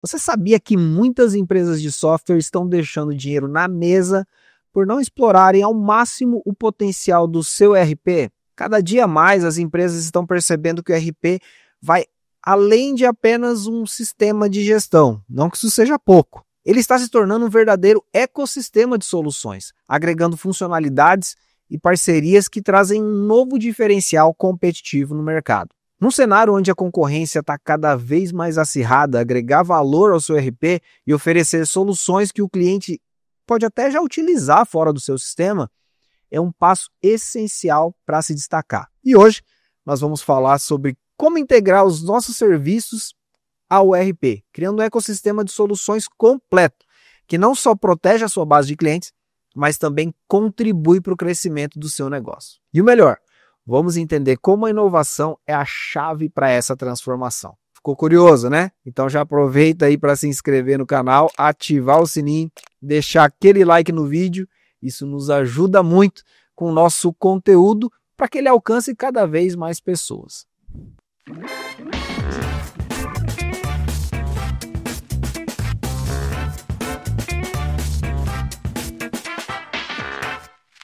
Você sabia que muitas empresas de software estão deixando dinheiro na mesa por não explorarem ao máximo o potencial do seu ERP? Cada dia mais as empresas estão percebendo que o ERP vai além de apenas um sistema de gestão, não que isso seja pouco. Ele está se tornando um verdadeiro ecossistema de soluções, agregando funcionalidades e parcerias que trazem um novo diferencial competitivo no mercado. Num cenário onde a concorrência está cada vez mais acirrada, agregar valor ao seu ERP e oferecer soluções que o cliente pode até já utilizar fora do seu sistema, é um passo essencial para se destacar. E hoje nós vamos falar sobre como integrar os nossos serviços ao ERP, criando um ecossistema de soluções completo, que não só protege a sua base de clientes, mas também contribui para o crescimento do seu negócio. E o melhor, vamos entender como a inovação é a chave para essa transformação. Ficou curioso, né? Então já aproveita aí para se inscrever no canal, ativar o sininho, deixar aquele like no vídeo. Isso nos ajuda muito com o nosso conteúdo para que ele alcance cada vez mais pessoas.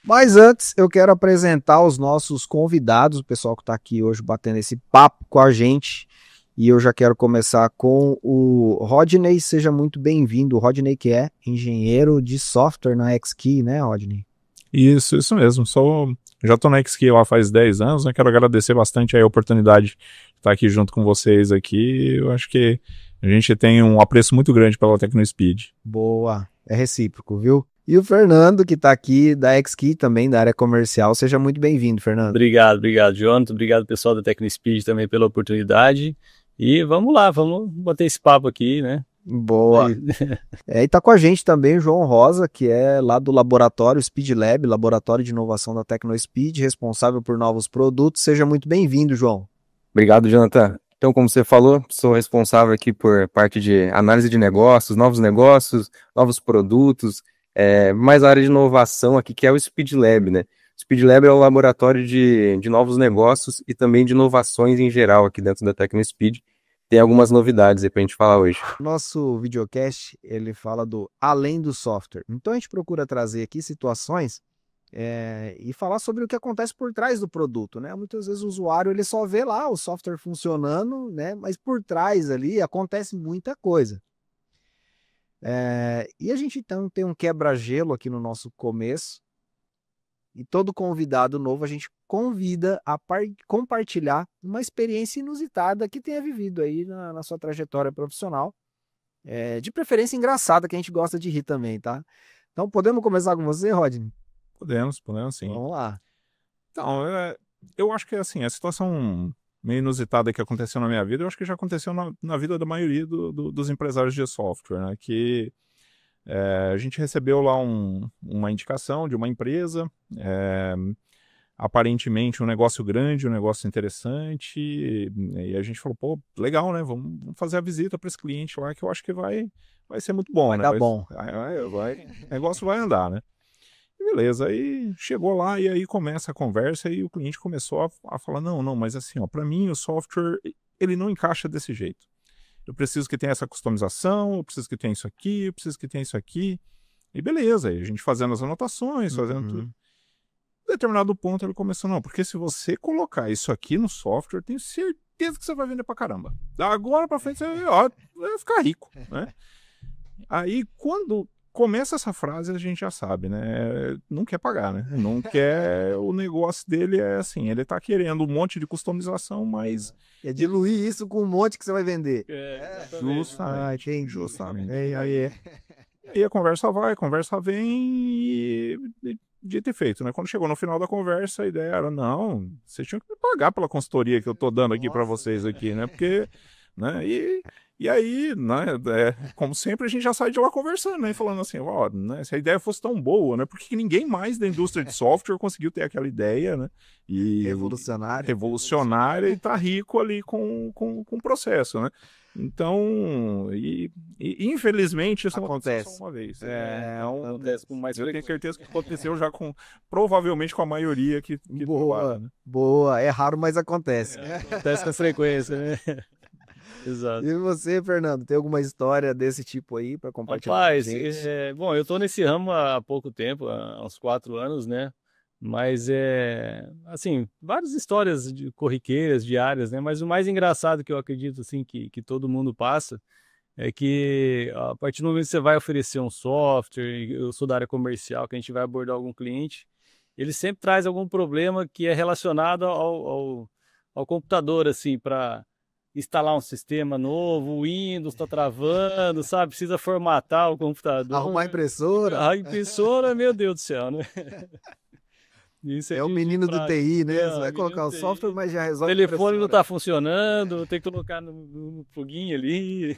Mas antes, eu quero apresentar os nossos convidados, o pessoal que está aqui hoje batendo esse papo com a gente. E eu já quero começar com o Rodney. Seja muito bem-vindo. O Rodney, que é engenheiro de software na XKey, né, Rodney? Isso mesmo. Já estou na XKey lá faz 10 anos, né? Quero agradecer bastante a oportunidade de estar aqui junto com vocês aqui. Eu acho que a gente tem um apreço muito grande pela TecnoSpeed. Boa, é recíproco, viu? E o Fernando, que está aqui da XKey também, da área comercial. Seja muito bem-vindo, Fernando. Obrigado, Jonathan. Obrigado, pessoal da TecnoSpeed também pela oportunidade. E vamos lá, vamos bater esse papo aqui, né? Boa. E tá com a gente também o João Rosa, que é lá do laboratório Speed Lab, laboratório de inovação da TecnoSpeed, responsável por novos produtos. Seja muito bem-vindo, João. Obrigado, Jonathan. Então, como você falou, sou responsável aqui por parte de análise de negócios, novos produtos, mais a área de inovação aqui, que é o Speed Lab, né? O Speed Lab é o laboratório de novos negócios e também de inovações em geral aqui dentro da TecnoSpeed. Tem algumas novidades aí pra gente falar hoje. Nosso videocast, ele fala do além do software. Então a gente procura trazer aqui situações e falar sobre o que acontece por trás do produto, né? Muitas vezes o usuário ele só vê lá o software funcionando, né? Mas por trás ali acontece muita coisa. E a gente então tem um quebra-gelo aqui no nosso começo. E todo convidado novo a gente convida a compartilhar uma experiência inusitada que tenha vivido aí na sua trajetória profissional. De preferência engraçada, que a gente gosta de rir também, tá? Então podemos começar com você, Rodney? Podemos sim. Vamos lá. Então, eu acho que assim, a situação meio inusitada que aconteceu na minha vida, eu acho que já aconteceu na vida da maioria dos empresários de software, né? Que a gente recebeu lá uma indicação de uma empresa, aparentemente um negócio grande, um negócio interessante, e a gente falou, pô, legal, né? Vamos fazer a visita para esse cliente lá, que eu acho que vai ser muito bom, vai né? Dar bom. O negócio vai andar, né? E beleza, aí chegou lá e aí começa a conversa e o cliente começou a falar, não, mas assim, ó, para mim o software, ele não encaixa desse jeito. Eu preciso que tenha essa customização, eu preciso que tenha isso aqui, eu preciso que tenha isso aqui. E beleza, aí a gente fazendo as anotações, fazendo tudo. Em determinado ponto ele começou, não, porque se você colocar isso aqui no software, eu tenho certeza que você vai vender pra caramba. Da agora pra frente você vai ficar rico, né? Aí quando começa essa frase, a gente já sabe, né? Não quer pagar, né? Não quer, o negócio dele é assim, ele tá querendo um monte de customização, mas... É diluir isso com um monte que você vai vender. Justamente. Justamente. E a conversa vai, a conversa vem e dito e feito, né? Quando chegou no final da conversa, a ideia era, não, vocês tinham que me pagar pela consultoria que eu tô dando aqui para vocês aqui, né? Porque, né? E aí, né, como sempre, a gente já sai de lá conversando, né? Falando assim, ó, né, se a ideia fosse tão boa, né? Por que ninguém mais da indústria de software conseguiu ter aquela ideia, né? E revolucionária e tá rico ali com o processo, né? Então, infelizmente isso acontece só uma vez. Acontece com mais Eu tenho certeza que aconteceu já provavelmente com a maioria que boa, né? Boa, é raro, mas acontece. Acontece com frequência, né? Exato. E você, Fernando, tem alguma história desse tipo aí para compartilhar? Rapaz, com a gente? bom, eu tô nesse ramo há pouco tempo, há uns 4 anos, né? Mas assim, várias histórias corriqueiras, diárias, né? Mas o mais engraçado que eu acredito, assim, que todo mundo passa, é que a partir do momento que você vai oferecer um software, eu sou da área comercial, que a gente vai abordar algum cliente, ele sempre traz algum problema que é relacionado ao computador, assim, para instalar um sistema novo, o Windows está travando, sabe? Precisa formatar o computador. Arrumar a impressora? A impressora, meu Deus do céu, né? Isso É o menino do prática. TI, né? Você vai menino colocar o do software, TI. mas já O resolve a telefone não impressora. está funcionando, tem que colocar no foguinho ali.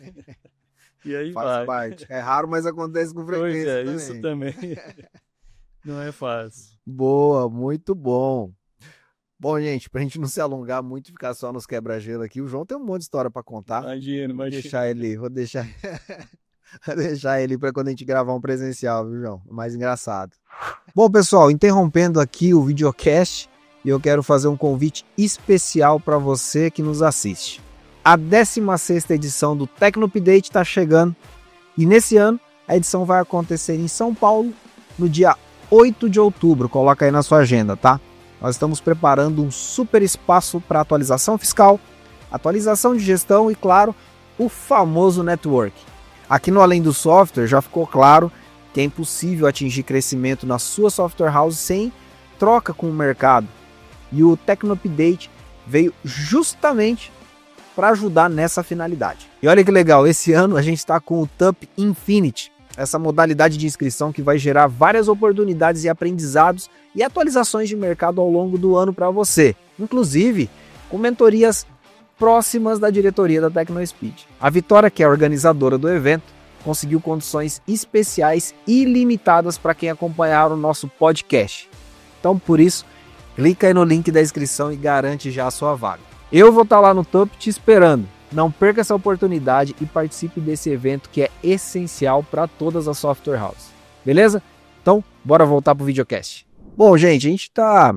E aí Faz vai. parte. É raro, mas acontece com Pois frequência é, também. isso também. Não é fácil. Boa, muito bom. Bom, gente, pra gente não se alongar muito e ficar só nos quebra-gelo aqui, o João tem um monte de história pra contar. Imagina, Vou imagina. deixar ele, vou deixar ele para quando a gente gravar um presencial, viu, João? Mais engraçado. Bom, pessoal, interrompendo aqui o videocast, eu quero fazer um convite especial para você que nos assiste. A 16ª edição do Tecnopdate está chegando e nesse ano a edição vai acontecer em São Paulo no dia 8 de outubro. Coloca aí na sua agenda, tá? Nós estamos preparando um super espaço para atualização fiscal, atualização de gestão e, claro, o famoso network. Aqui no Além do Software já ficou claro que é impossível atingir crescimento na sua software house sem troca com o mercado. E o Tecnopdate veio justamente para ajudar nessa finalidade. E olha que legal, esse ano a gente está com o TUP Infinity, essa modalidade de inscrição que vai gerar várias oportunidades e aprendizados e atualizações de mercado ao longo do ano para você, inclusive com mentorias próximas da diretoria da TecnoSpeed. A Vitória, que é a organizadora do evento, conseguiu condições especiais e ilimitadas para quem acompanhar o nosso podcast. Então, por isso, clica aí no link da inscrição e garante já a sua vaga. Eu vou estar lá no TUP te esperando. Não perca essa oportunidade e participe desse evento que é essencial para todas as software houses. Beleza? Então, bora voltar para o videocast. Bom, gente, a gente está...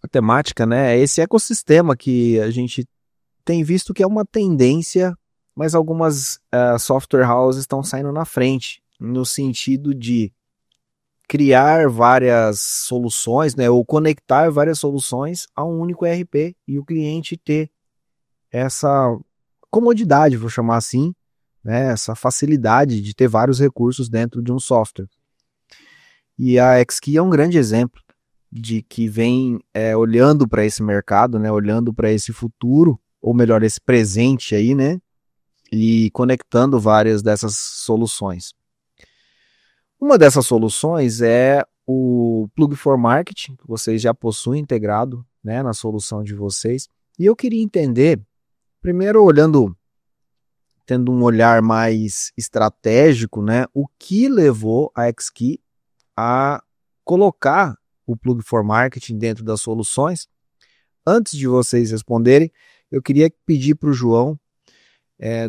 A temática, né? É esse ecossistema que a gente tem visto que é uma tendência, mas algumas software houses estão saindo na frente, no sentido de criar várias soluções, né, ou conectar várias soluções a um único ERP e o cliente ter essa comodidade, vou chamar assim, né, essa facilidade de ter vários recursos dentro de um software. E a XKey é um grande exemplo de que vem olhando para esse mercado, né, olhando para esse futuro, ou melhor, esse presente aí, né, e conectando várias dessas soluções. Uma dessas soluções é o Plug for Marketing, que vocês já possuem integrado, né, na solução de vocês. E eu queria entender, primeiro tendo um olhar mais estratégico, né, o que levou a XKey a colocar o Plug for Marketing dentro das soluções. Antes de vocês responderem, eu queria pedir para o João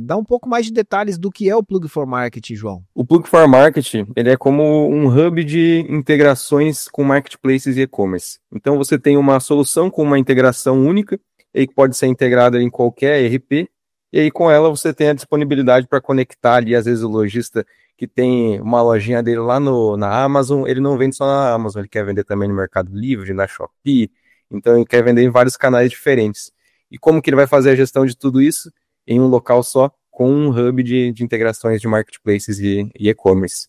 dar um pouco mais de detalhes do que é o Plug for Marketing, João. O Plug for Marketing, ele é como um hub de integrações com marketplaces e e-commerce. Então você tem uma solução com uma integração única, e que pode ser integrada em qualquer ERP, e aí com ela você tem a disponibilidade para conectar ali, às vezes o lojista que tem uma lojinha dele lá na Amazon, ele não vende só na Amazon, ele quer vender também no Mercado Livre, na Shopee, então ele quer vender em vários canais diferentes. E como que ele vai fazer a gestão de tudo isso? Em um local só, com um hub de integrações de marketplaces e e-commerce.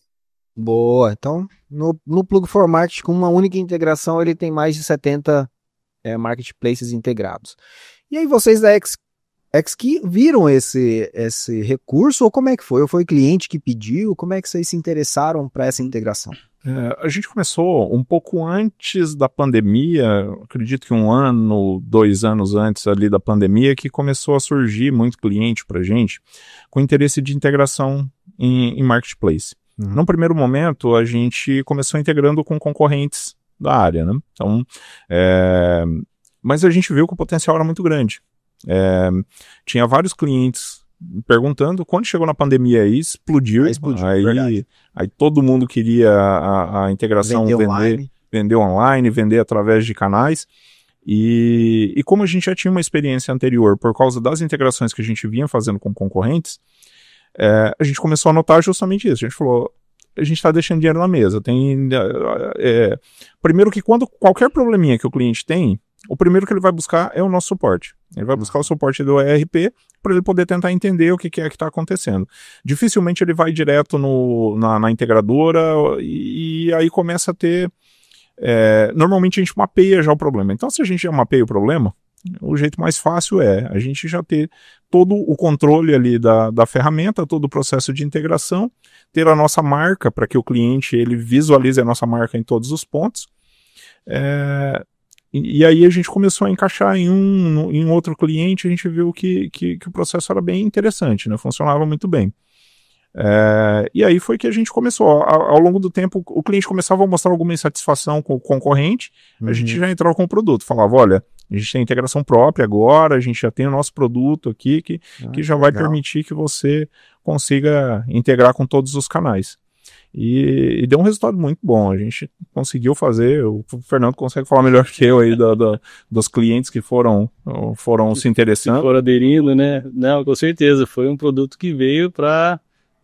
Boa, então no Plug for Marketing, com uma única integração, ele tem mais de 70 marketplaces integrados. E aí vocês da XKey viram esse recurso, ou como é que foi? Ou foi o cliente que pediu? Como é que vocês se interessaram para essa integração? A gente começou um pouco antes da pandemia, acredito que 1 ano, 2 anos antes ali da pandemia, que começou a surgir muito cliente para a gente com interesse de integração em marketplace. No primeiro momento, a gente começou integrando com concorrentes da área, né? Então, mas a gente viu que o potencial era muito grande. Tinha vários clientes perguntando, quando chegou na pandemia aí explodiu, aí todo mundo queria a integração, vender online, vender através de canais, E como a gente já tinha uma experiência anterior por causa das integrações que a gente vinha fazendo com concorrentes, a gente começou a notar justamente isso. A gente falou, a gente está deixando dinheiro na mesa. Primeiro que quando qualquer probleminha que o cliente tem, o primeiro que ele vai buscar é o nosso suporte. Ele vai buscar o suporte do ERP para ele poder tentar entender o que é que está acontecendo. Dificilmente ele vai direto na integradora e aí começa a ter... normalmente a gente mapeia já o problema. Então, se a gente já mapeia o problema, o jeito mais fácil é a gente já ter todo o controle ali da ferramenta, todo o processo de integração, ter a nossa marca para que o cliente ele visualize a nossa marca em todos os pontos. E aí a gente começou a encaixar em outro cliente, a gente viu que o processo era bem interessante, né? Funcionava muito bem. E aí foi que a gente começou, ao longo do tempo, o cliente começava a mostrar alguma insatisfação com o concorrente, a gente já entrava com o produto, falava, olha, a gente tem integração própria agora, a gente já tem o nosso produto aqui, que já vai permitir que você consiga integrar com todos os canais. E deu um resultado muito bom, a gente conseguiu fazer, o Fernando consegue falar melhor que eu aí dos clientes que foram se interessando. Foram aderindo, né? Não, com certeza, foi um produto que veio para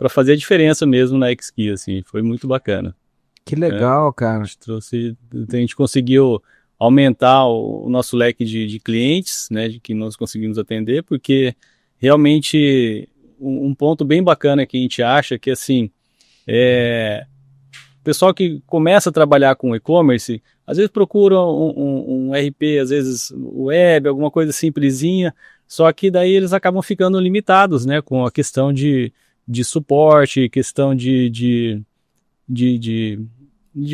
fazer a diferença mesmo na XKey, assim, foi muito bacana. Que legal, cara. A gente conseguiu aumentar o nosso leque de clientes, né, de que nós conseguimos atender, porque realmente um ponto bem bacana que a gente acha que, assim, o pessoal que começa a trabalhar com e-commerce, às vezes procura um RP, às vezes web, alguma coisa simplesinha, só que daí eles acabam ficando limitados, né, com a questão de suporte, questão de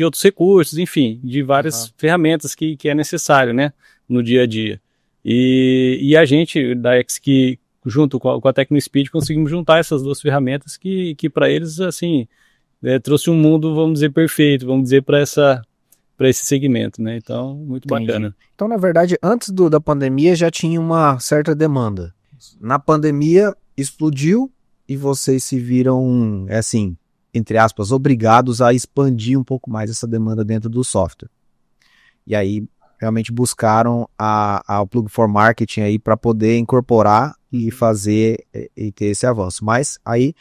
outros recursos, enfim, de várias ferramentas que é necessário, né, no dia a dia. E a gente, da XKey, junto com a TecnoSpeed, conseguimos juntar essas duas ferramentas que para eles, assim, trouxe um mundo, vamos dizer, perfeito, vamos dizer, para esse segmento, né, então, muito bacana. Então, na verdade, antes da pandemia já tinha uma certa demanda. Na pandemia, explodiu, e vocês se viram, assim, entre aspas, obrigados a expandir um pouco mais essa demanda dentro do software. E aí, realmente buscaram o Plug for Marketing aí para poder incorporar e fazer e ter esse avanço. Mas aí,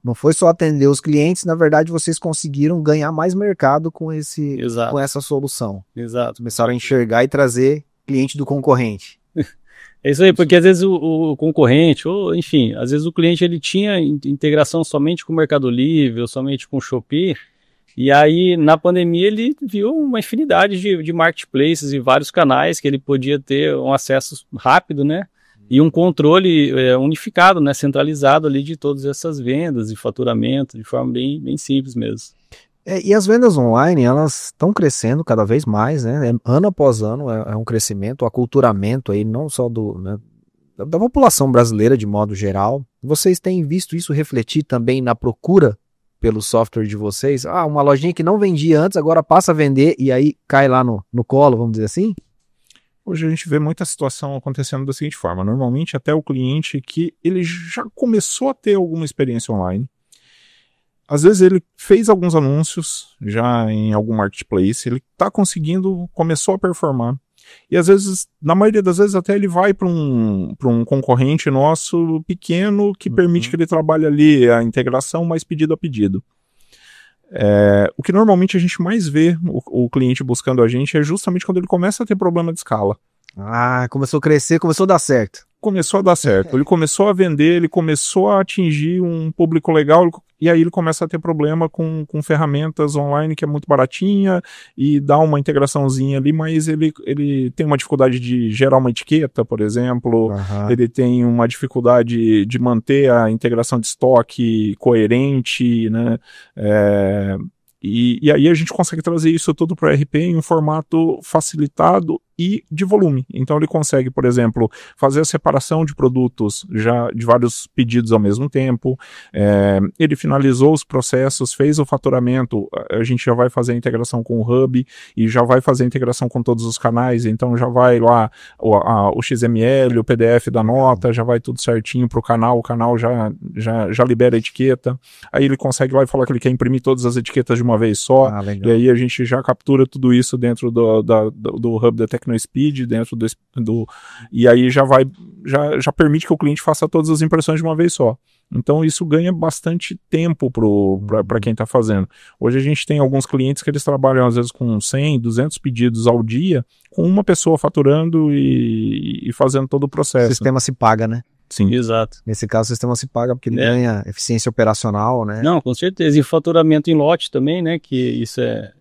não foi só atender os clientes, na verdade, vocês conseguiram ganhar mais mercado com essa solução. Exato. Começaram a enxergar e trazer cliente do concorrente. É isso aí, porque às vezes o concorrente, ou enfim, às vezes o cliente ele tinha integração somente com o Mercado Livre, ou somente com o Shopee, e aí na pandemia ele viu uma infinidade de marketplaces e vários canais que ele podia ter um acesso rápido, né? E um controle unificado, né? Centralizado ali de todas essas vendas e faturamento, de forma bem, bem simples mesmo. E as vendas online, elas estão crescendo cada vez mais, né? Ano após ano é um crescimento, o aculturamento aí, não só da população brasileira de modo geral. Vocês têm visto isso refletir também na procura pelo software de vocês? Uma lojinha que não vendia antes, agora passa a vender e aí cai lá no colo, vamos dizer assim? Hoje a gente vê muita situação acontecendo da seguinte forma, normalmente até o cliente que ele já começou a ter alguma experiência online, às vezes ele fez alguns anúncios já em algum marketplace, ele está conseguindo, começou a performar. E às vezes, na maioria das vezes, até ele vai para um concorrente nosso pequeno que permite que ele trabalhe ali a integração mais pedido a pedido. O que normalmente a gente mais vê o cliente buscando a gente é justamente quando ele começa a ter problema de escala. Começou a crescer, começou a dar certo. Começou a dar certo, ele começou a vender, ele começou a atingir um público legal, e aí ele começa a ter problema com ferramentas online que é muito baratinha e dá uma integraçãozinha ali, mas ele tem uma dificuldade de gerar uma etiqueta, por exemplo, ele tem uma dificuldade de manter a integração de estoque coerente, né? E aí a gente consegue trazer isso tudo para o RP em um formato facilitado e de volume. Então ele consegue, por exemplo, fazer a separação de produtos já de vários pedidos ao mesmo tempo, ele finalizou os processos, fez o faturamento, a gente já vai fazer a integração com o Hub e já vai fazer a integração com todos os canais, então já vai lá o XML, o PDF da nota, já vai tudo certinho para o canal já libera a etiqueta, aí ele consegue lá e falar que ele quer imprimir todas as etiquetas de uma vez só, e aí a gente já captura tudo isso dentro do Hub da TecnoSpeed TecnoSpeed dentro e aí já permite que o cliente faça todas as impressões de uma vez só. Então isso ganha bastante tempo para quem está fazendo. Hoje a gente tem alguns clientes que eles trabalham às vezes com 100, 200 pedidos ao dia, com uma pessoa faturando e fazendo todo o O processo. sistema se paga, né? Sim. Exato. Nesse caso, o sistema se paga porque ele ganha eficiência operacional, né? Não, com certeza. E faturamento em lote também, né? Que isso é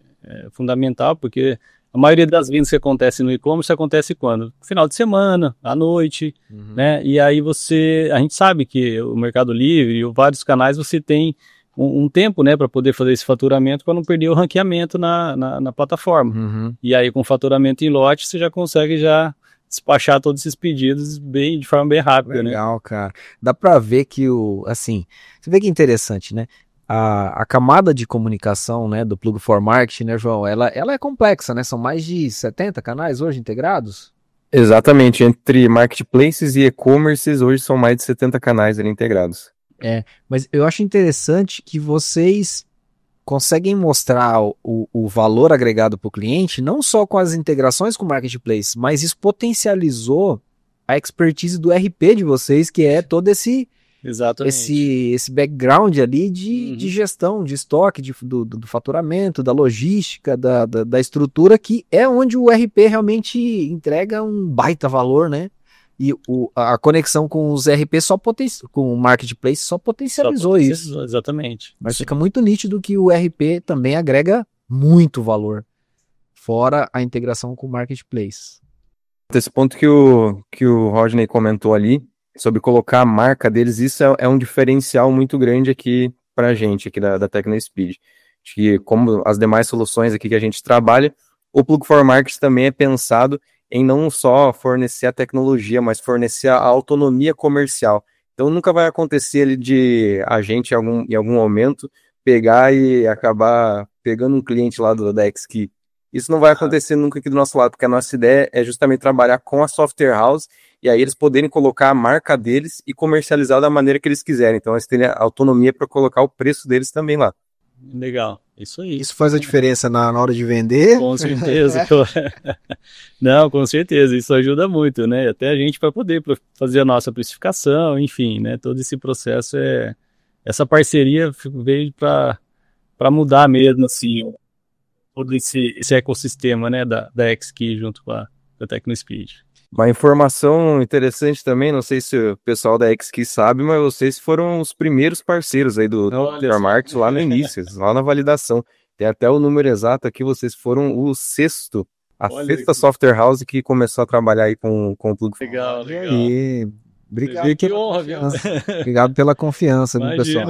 fundamental, porque a maioria das vendas que acontece no e-commerce acontece quando? Final de semana, à noite, né? E aí a gente sabe que o Mercado Livre e vários canais você tem um tempo, né, para poder fazer esse faturamento para não perder o ranqueamento na plataforma. E aí com faturamento em lote você já consegue despachar todos esses pedidos de forma bem rápida, né? Legal, cara. Dá pra ver que você vê que é interessante, né? A camada de comunicação, né, do Plug for Marketing, né, João, ela é complexa, né? São mais de 70 canais hoje integrados? Exatamente, entre marketplaces e e-commerces, hoje são mais de 70 canais ali integrados. Mas eu acho interessante que vocês conseguem mostrar o valor agregado para o cliente, não só com as integrações com o Marketplace, mas isso potencializou a expertise do RP de vocês, que é todo esse background ali de gestão, de estoque, do faturamento, da logística, da estrutura, que é onde o RP realmente entrega um baita valor, né? E a conexão com os RP com o Marketplace só potencializou isso. Exatamente. Mas fica muito nítido que o RP também agrega muito valor, fora a integração com o Marketplace. Esse ponto que o Rodney comentou ali, sobre colocar a marca deles, isso é um diferencial muito grande aqui pra gente, aqui da TecnoSpeed. Que como as demais soluções aqui que a gente trabalha, o Plug for Marketing também é pensado em não só fornecer a tecnologia, mas fornecer a autonomia comercial. Então nunca vai acontecer ali de a gente em algum momento pegar e acabar pegando um cliente lá da XKey. Isso não vai acontecer nunca aqui do nosso lado, porque a nossa ideia é justamente trabalhar com a software house e aí eles poderem colocar a marca deles e comercializar da maneira que eles quiserem. Então eles terem autonomia para colocar o preço deles também lá. Legal, isso aí. Isso faz a diferença na hora de vender? Com certeza. Não, com certeza, isso ajuda muito, né? Até a gente para poder fazer a nossa precificação, enfim, né? Todo esse processo essa parceria veio para mudar mesmo, assim, todo esse ecossistema, né, da XKey junto com a TecnoSpeed. Uma informação interessante também, não sei se o pessoal da XKey sabe, mas vocês foram os primeiros parceiros aí do Software Marketing lá no início, lá na validação. Tem até o número exato aqui, vocês foram a sexta software house que começou a trabalhar aí com o Plug. Legal. E obrigado, que honra, viu? Obrigado pela confiança, viu, pessoal?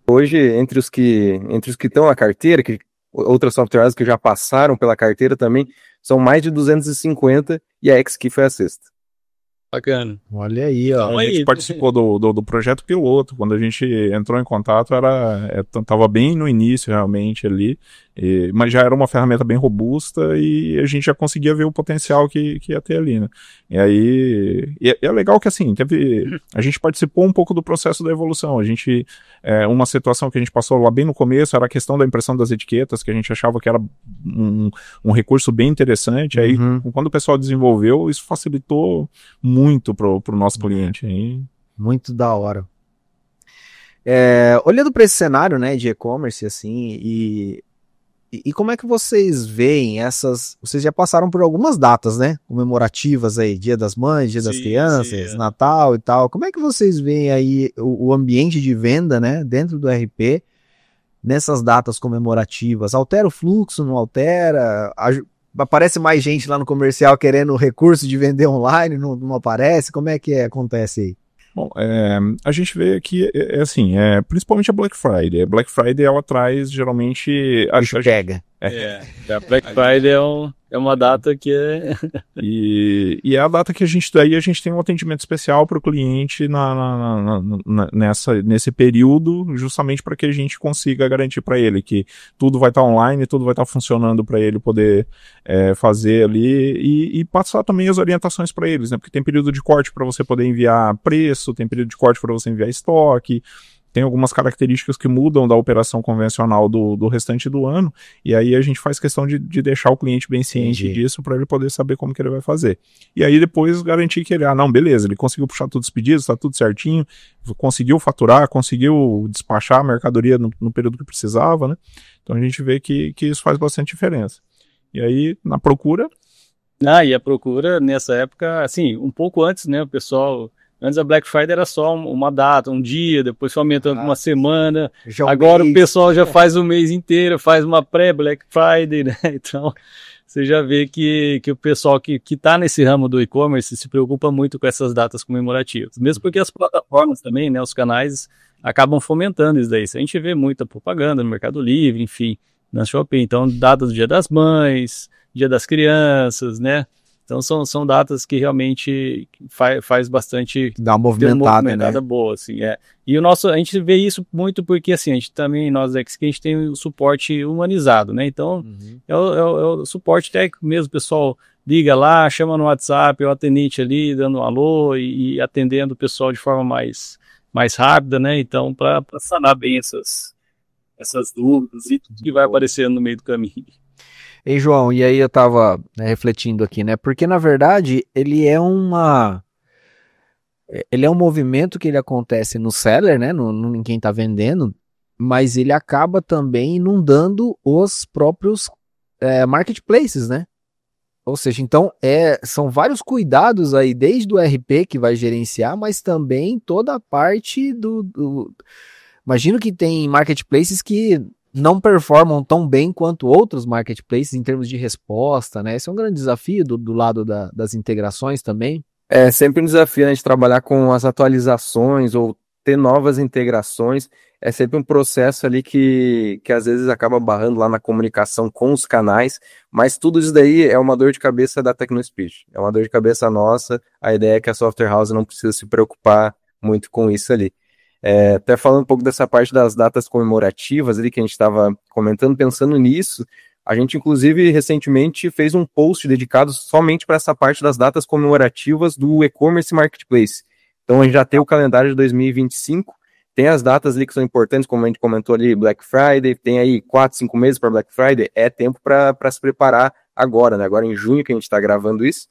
Hoje, entre os que estão na carteira, que outras software houses que já passaram pela carteira também, são mais de 250 e a XKey foi a sexta. Bacana. Olha aí, ó. A gente participou do projeto piloto. Quando a gente entrou em contato, estava bem no início realmente ali, mas já era uma ferramenta bem robusta e a gente já conseguia ver o potencial que ia ter ali, né? E aí, é legal que assim, a gente participou um pouco do processo da evolução. Uma situação que a gente passou lá bem no começo era a questão da impressão das etiquetas, que a gente achava que era um recurso bem interessante. Aí, quando o pessoal desenvolveu, isso facilitou muito pro nosso cliente. Aí. Muito da hora. Olhando para esse cenário, né, de e-commerce, assim, e como é que vocês veem vocês já passaram por algumas datas, né, comemorativas aí, Dia das Mães, Dia das Crianças, Natal e tal. Como é que vocês veem aí o ambiente de venda, né, dentro do RP, nessas datas comemorativas? Altera o fluxo, não altera? Aparece mais gente lá no comercial querendo recurso de vender online, não aparece? Como é que acontece aí? Bom, a gente vê que, principalmente a Black Friday. A Black Friday, ela traz, geralmente... A Black Friday é uma data que e é a data que a gente tem um atendimento especial para o cliente nesse período, justamente para que a gente consiga garantir para ele que tudo vai estar online, tudo vai estar funcionando para ele poder fazer ali e passar também as orientações para eles, né? Porque tem período de corte para você poder enviar preço, tem período de corte para você enviar estoque. tem algumas características que mudam da operação convencional do restante do ano, e aí a gente faz questão de deixar o cliente bem ciente disso para ele poder saber como que ele vai fazer. E aí depois garantir que ele, não, beleza, ele conseguiu puxar todos os pedidos, está tudo certinho, conseguiu faturar, conseguiu despachar a mercadoria no período que precisava, né? Então a gente vê que isso faz bastante diferença. E aí, na procura... E a procura, nessa época, assim, um pouco antes, né, o pessoal... Antes a Black Friday era só uma data, um dia, depois foi aumentando uma semana. Agora o pessoal já faz o mês inteiro, faz uma pré-Black Friday, né? Então, você já vê que o pessoal que está nesse ramo do e-commerce se preocupa muito com essas datas comemorativas. Mesmo porque as plataformas também, né, os canais, acabam fomentando isso daí. A gente vê muita propaganda no Mercado Livre, enfim, na Shopee. Então, data do Dia das Mães, Dia das Crianças, né? Então são datas que realmente faz bastante... Dá uma movimentada, né? Boa, assim, E a gente vê isso muito porque, assim, a gente também, nós da XK, a gente tem o suporte humanizado, né? Então, é o suporte técnico mesmo, o pessoal liga lá, chama no WhatsApp, o atendente ali, dando um alô e atendendo o pessoal de forma mais rápida, né? Então, para sanar bem essas dúvidas e tudo que vai aparecendo no meio do caminho. Ei, João, e aí eu tava, né, refletindo aqui, né? Porque, na verdade, ele é um movimento que ele acontece no seller, né? Em quem tá vendendo, mas ele acaba também inundando os próprios marketplaces, né? Ou seja, então, são vários cuidados aí, desde o RP que vai gerenciar, mas também toda a parte Imagino que tem marketplaces que não performam tão bem quanto outros marketplaces em termos de resposta, né? Esse é um grande desafio do lado das integrações também. É sempre um desafio, né, a gente trabalhar com as atualizações ou ter novas integrações. É sempre um processo ali que às vezes acaba barrando lá na comunicação com os canais, mas tudo isso daí é uma dor de cabeça da Tecnospeed. É uma dor de cabeça nossa. A ideia é que a Software House não precisa se preocupar muito com isso ali. Até falando um pouco dessa parte das datas comemorativas ali que a gente estava comentando, pensando nisso, a gente inclusive recentemente fez um post dedicado somente para essa parte das datas comemorativas do e-commerce marketplace. Então a gente já tem o calendário de 2025, tem as datas ali que são importantes, como a gente comentou ali, Black Friday, tem aí 4, 5 meses para Black Friday, é tempo para se preparar agora, né? Agora em junho que a gente está gravando isso,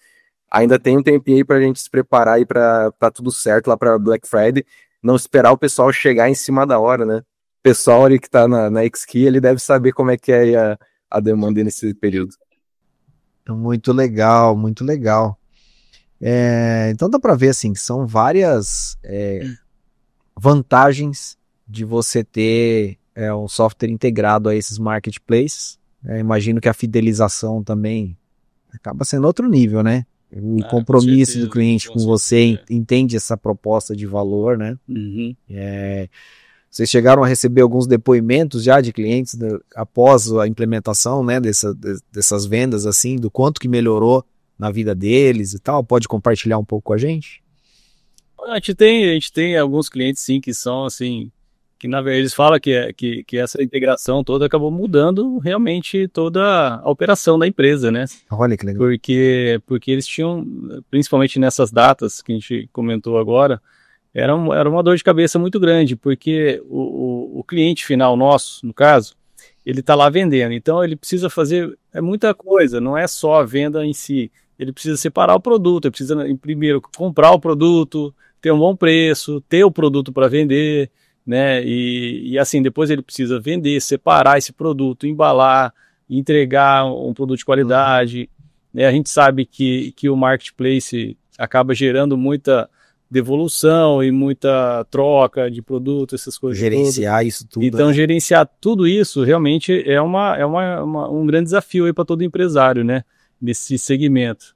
ainda tem um tempinho aí para a gente se preparar aí para tudo certo lá para Black Friday. Não esperar o pessoal chegar em cima da hora, né? O pessoal ali que tá na XKey, ele deve saber como é que é a demanda nesse período. Muito legal, muito legal. Então dá para ver, assim, que são várias vantagens de você ter um software integrado a esses marketplaces. Imagino que a fidelização também acaba sendo outro nível, né? O compromisso certeza, do cliente com você, entende essa proposta de valor, né? Vocês chegaram a receber alguns depoimentos já de clientes após a implementação, né, dessas vendas, assim, do quanto que melhorou na vida deles e tal? Pode compartilhar um pouco com a gente? A gente tem alguns clientes, sim, que são, assim, que na verdade eles falam que essa integração toda acabou mudando realmente toda a operação da empresa, né? Olha que legal. Porque eles tinham, principalmente nessas datas que a gente comentou agora, era uma dor de cabeça muito grande, porque o cliente final nosso, no caso, ele está lá vendendo, então ele precisa fazer muita coisa, não é só a venda em si, ele precisa separar o produto, ele precisa primeiro comprar o produto, ter um bom preço, ter o produto para vender, né? E assim, depois ele precisa vender, separar esse produto, embalar, entregar um produto de qualidade, né? A gente sabe que o marketplace acaba gerando muita devolução e muita troca de produto, essas coisas. Gerenciar todas. Isso tudo. Então, gerenciar tudo isso realmente é um grande desafio aí para todo empresário, né? Nesse segmento.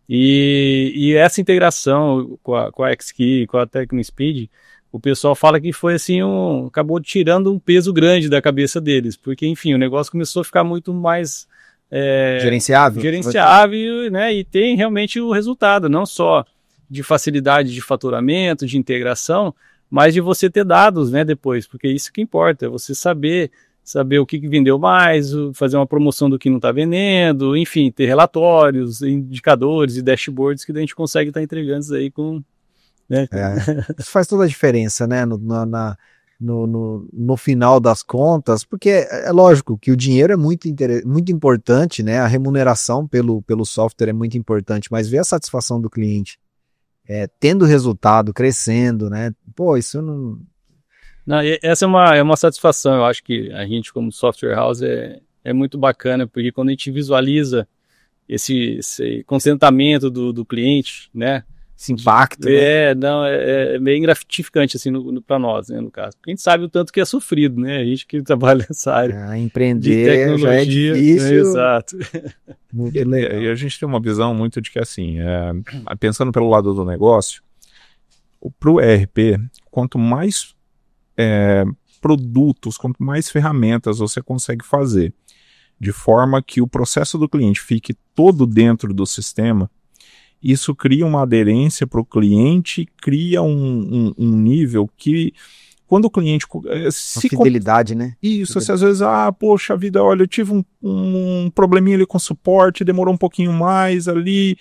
E essa integração com a XKey, com a Tecnospeed, o pessoal fala que foi assim, acabou tirando um peso grande da cabeça deles, porque enfim, o negócio começou a ficar muito mais gerenciável, né? E tem realmente o resultado, não só de facilidade de faturamento, de integração, mas de você ter dados, né, depois, porque isso que importa, é você saber o que vendeu mais, fazer uma promoção do que não está vendendo, enfim, ter relatórios, indicadores e dashboards que a gente consegue estar entregando isso aí com... Né? Isso faz toda a diferença, né, no final das contas, porque é lógico que o dinheiro é muito importante, né? A remuneração pelo software é muito importante, mas ver a satisfação do cliente tendo resultado, crescendo, né? Pô, isso não... Não, essa é uma satisfação. Eu acho que a gente, como software house, é muito bacana, porque quando a gente visualiza esse contentamento do cliente, né? Esse impacto, né? Não, é bem gratificante, assim, para nós, né, no caso. Porque a gente sabe o tanto que é sofrido, né? A gente que trabalha nessa área empreender de tecnologia. Já é difícil. Exato. Muito legal. E a gente tem uma visão muito de que, assim, pensando pelo lado do negócio, para o ERP, quanto mais produtos, quanto mais ferramentas você consegue fazer, de forma que o processo do cliente fique todo dentro do sistema, isso cria uma aderência para o cliente, cria um nível que, quando o cliente... fidelidade, né? Isso, às vezes, poxa vida, olha, eu tive um probleminha ali com suporte, demorou um pouquinho mais ali,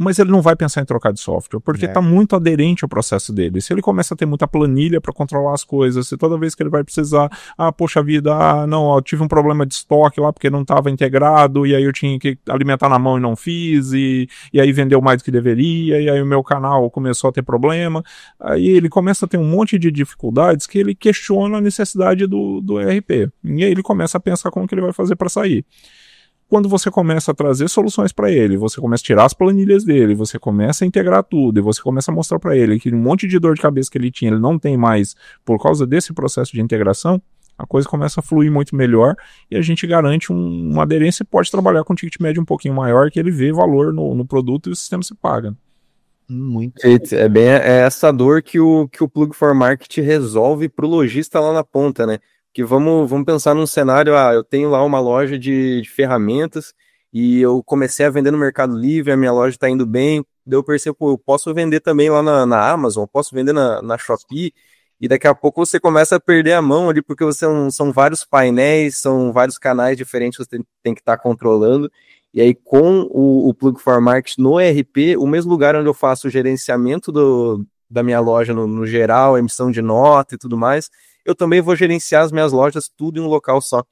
mas ele não vai pensar em trocar de software, porque está muito aderente ao processo dele. Se ele começa a ter muita planilha para controlar as coisas, se toda vez que ele vai precisar, poxa vida, não, eu tive um problema de estoque lá porque não estava integrado, e aí eu tinha que alimentar na mão e não fiz, e aí vendeu mais do que deveria, e aí o meu canal começou a ter problema, aí ele começa a ter um monte de dificuldades que ele questiona a necessidade do ERP, e aí ele começa a pensar como que ele vai fazer para sair. Quando você começa a trazer soluções para ele, você começa a tirar as planilhas dele, você começa a integrar tudo, e você começa a mostrar para ele que um monte de dor de cabeça que ele tinha, ele não tem mais por causa desse processo de integração, a coisa começa a fluir muito melhor e a gente garante uma aderência e pode trabalhar com um ticket médio um pouquinho maior, que ele vê valor no produto e o sistema se paga. Muito. É bem essa dor que o Plug for Market resolve para o lojista lá na ponta, né? Que vamos pensar num cenário, eu tenho lá uma loja de ferramentas e eu comecei a vender no Mercado Livre, a minha loja está indo bem, daí eu percebo, eu posso vender também lá na Amazon, posso vender na Shopee, e daqui a pouco você começa a perder a mão ali, porque são vários painéis, são vários canais diferentes que você tem que estar controlando, e aí com o Plug for Market no ERP, o mesmo lugar onde eu faço o gerenciamento da minha loja no geral, emissão de nota e tudo mais, eu também vou gerenciar as minhas lojas tudo em um local só.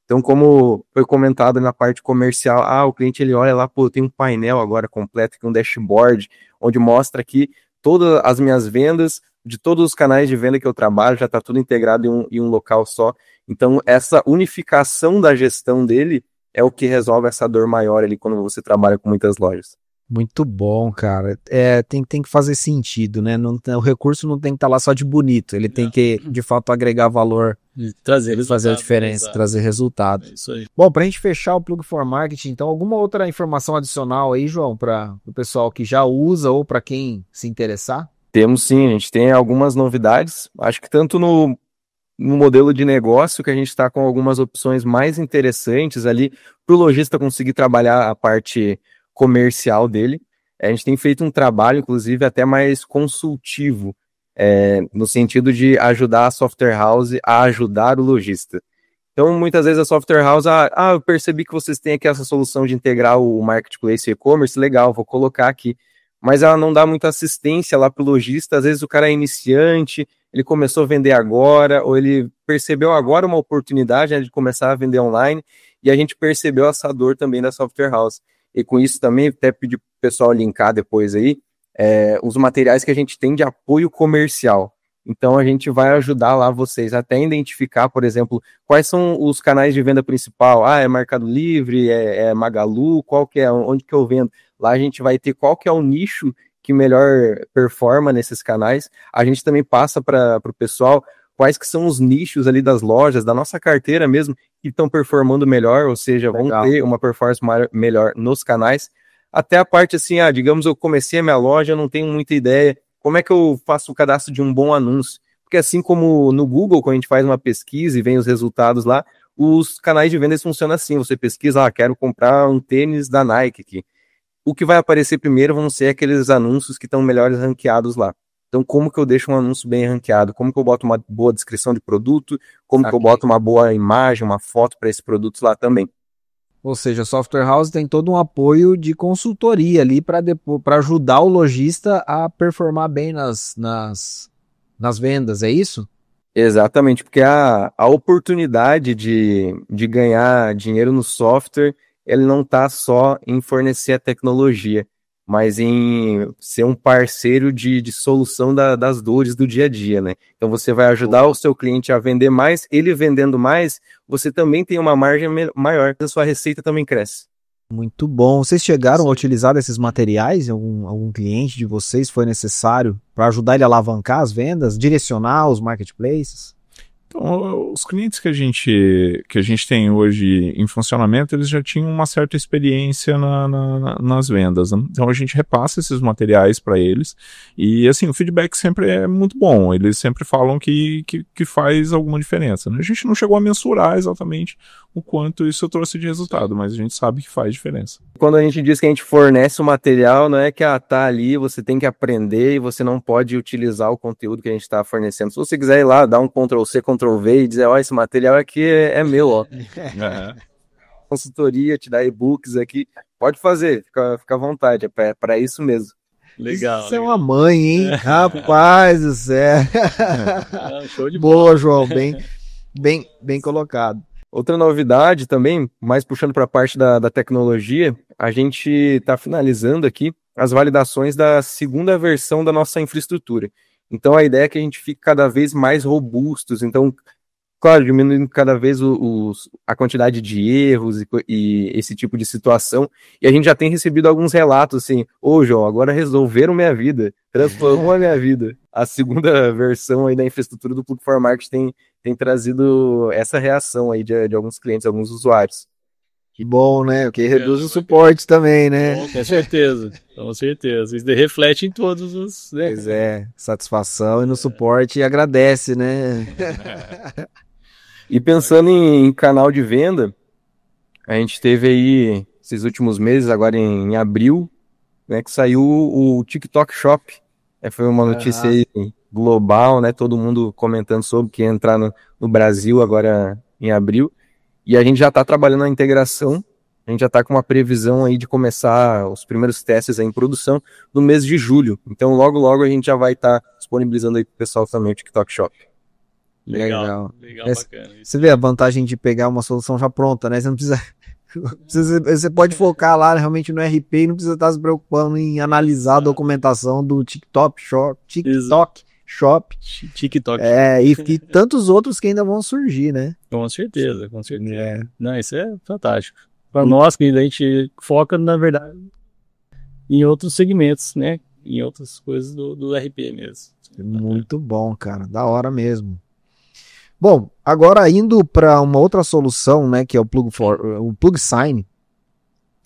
Então, como foi comentado na parte comercial, o cliente ele olha lá, pô, tem um painel agora completo, um dashboard, onde mostra aqui todas as minhas vendas, de todos os canais de venda que eu trabalho, já está tudo integrado em um local só. Então, essa unificação da gestão dele é o que resolve essa dor maior ali quando você trabalha com muitas lojas. Muito bom, cara. Tem que fazer sentido, né? O recurso não tem que estar lá só de bonito, ele tem que, de fato, agregar valor, fazer a diferença, trazer resultado. É isso aí. Bom, para a gente fechar o Plug for Market, então, alguma outra informação adicional aí, João, para o pessoal que já usa ou para quem se interessar? Temos sim, a gente tem algumas novidades, acho que tanto no modelo de negócio, que a gente está com algumas opções mais interessantes ali, para o lojista conseguir trabalhar a parte comercial dele. A gente tem feito um trabalho, inclusive, até mais consultivo, no sentido de ajudar a software house a ajudar o lojista. Então, muitas vezes a software house, eu percebi que vocês têm aqui essa solução de integrar o marketplace e e-commerce, legal, vou colocar aqui. Mas ela não dá muita assistência lá para o lojista, às vezes o cara é iniciante, ele começou a vender agora, ou ele percebeu agora uma oportunidade, né, de começar a vender online, e a gente percebeu essa dor também da software house. E com isso também, até pedir para o pessoal linkar depois aí, os materiais que a gente tem de apoio comercial. Então a gente vai ajudar lá vocês até identificar, por exemplo, quais são os canais de venda principal. É Mercado Livre, é Magalu, qual que é, onde que eu vendo? Lá a gente vai ter qual que é o nicho que melhor performa nesses canais. A gente também passa para o pessoal quais que são os nichos ali das lojas, da nossa carteira mesmo, que estão performando melhor, ou seja, vão ter uma performance melhor nos canais. Até a parte assim, digamos, eu comecei a minha loja, eu não tenho muita ideia, como é que eu faço o cadastro de um bom anúncio? Porque assim como no Google, quando a gente faz uma pesquisa e vem os resultados lá, os canais de vendas funcionam assim, você pesquisa, quero comprar um tênis da Nike aqui. O que vai aparecer primeiro vão ser aqueles anúncios que estão melhores ranqueados lá. Então, como que eu deixo um anúncio bem ranqueado? Como que eu boto uma boa descrição de produto? Como que eu boto uma boa imagem, uma foto para esses produtos lá também? Ou seja, a Software House tem todo um apoio de consultoria ali para ajudar o lojista a performar bem nas vendas, é isso? Exatamente, porque a oportunidade de ganhar dinheiro no software, ele não está só em fornecer a tecnologia, mas em ser um parceiro de solução das dores do dia a dia, né? Então você vai ajudar o seu cliente a vender mais, ele vendendo mais, você também tem uma margem maior, a sua receita também cresce. Muito bom. Vocês chegaram a utilizar esses materiais em algum cliente de vocês? Foi necessário para ajudar ele a alavancar as vendas, direcionar os marketplaces? Então, os clientes que a gente tem hoje em funcionamento, eles já tinham uma certa experiência nas vendas, né? Então a gente repassa esses materiais para eles e assim, o feedback sempre é muito bom, eles sempre falam que faz alguma diferença, né? A gente não chegou a mensurar exatamente o quanto isso trouxe de resultado, mas a gente sabe que faz diferença. Quando a gente diz que a gente fornece o material, não é que tá ali, você tem que aprender e você não pode utilizar o conteúdo que a gente está fornecendo. Se você quiser ir lá, dar um Ctrl+C, Ctrl+V e dizer, ó, esse material aqui é meu, ó. Consultoria, te dá e-books aqui, pode fazer, fica à vontade, é para isso mesmo. Legal. Isso é uma mãe, hein? Rapaz do céu. Show de bola, João, bem colocado. Outra novidade também, mais puxando para a parte da tecnologia, a gente está finalizando aqui as validações da segunda versão da nossa infraestrutura. Então a ideia é que a gente fique cada vez mais robustos, então, claro, diminuindo cada vez a quantidade de erros e esse tipo de situação. E a gente já tem recebido alguns relatos assim, João, agora resolveram minha vida, transformou a minha vida. A segunda versão aí da infraestrutura do Plug4Market tem trazido essa reação aí de alguns clientes, alguns usuários. Que bom, né? Porque reduz o suporte também, né? Bom, com certeza, com certeza. Isso reflete em todos os... Né? Pois é, satisfação e no suporte agradece, né? E pensando em canal de venda, a gente teve aí, esses últimos meses, agora em abril, né, que saiu o TikTok Shop. Foi uma notícia aí global, né? Todo mundo comentando sobre que ia entrar no Brasil agora em abril. E a gente já está trabalhando na integração, a gente já está com uma previsão aí de começar os primeiros testes aí em produção no mês de julho. Então logo a gente já vai estar disponibilizando aí para o pessoal também o TikTok Shop. Legal, bacana. Você vê a vantagem de pegar uma solução já pronta, né? Você não precisa... Você pode focar lá realmente no RP e não precisa estar se preocupando em analisar a documentação do TikTok Shop. E tantos outros que ainda vão surgir, né? Com certeza. Não, isso é fantástico. Para nós, que a gente foca, na verdade, em outros segmentos, né? Em outras coisas do RP mesmo. Muito bom, cara. Da hora mesmo. Bom, agora indo para uma outra solução, né, que é o PlugSign,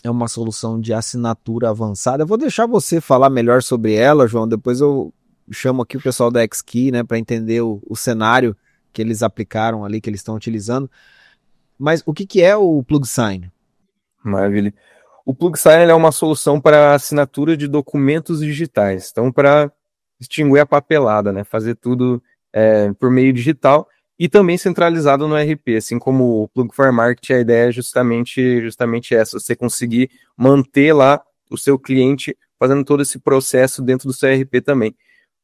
é uma solução de assinatura avançada. Eu vou deixar você falar melhor sobre ela, João, depois eu chamo aqui o pessoal da X-Key, né, para entender o cenário que eles aplicaram ali, que eles estão utilizando. Mas o que é o PlugSign? Maravilha. O PlugSign é uma solução para assinatura de documentos digitais, então para extinguir a papelada, né, fazer tudo por meio digital. E também centralizado no RP, assim como o Plug4Market, a ideia é justamente essa, você conseguir manter lá o seu cliente fazendo todo esse processo dentro do seu RP também.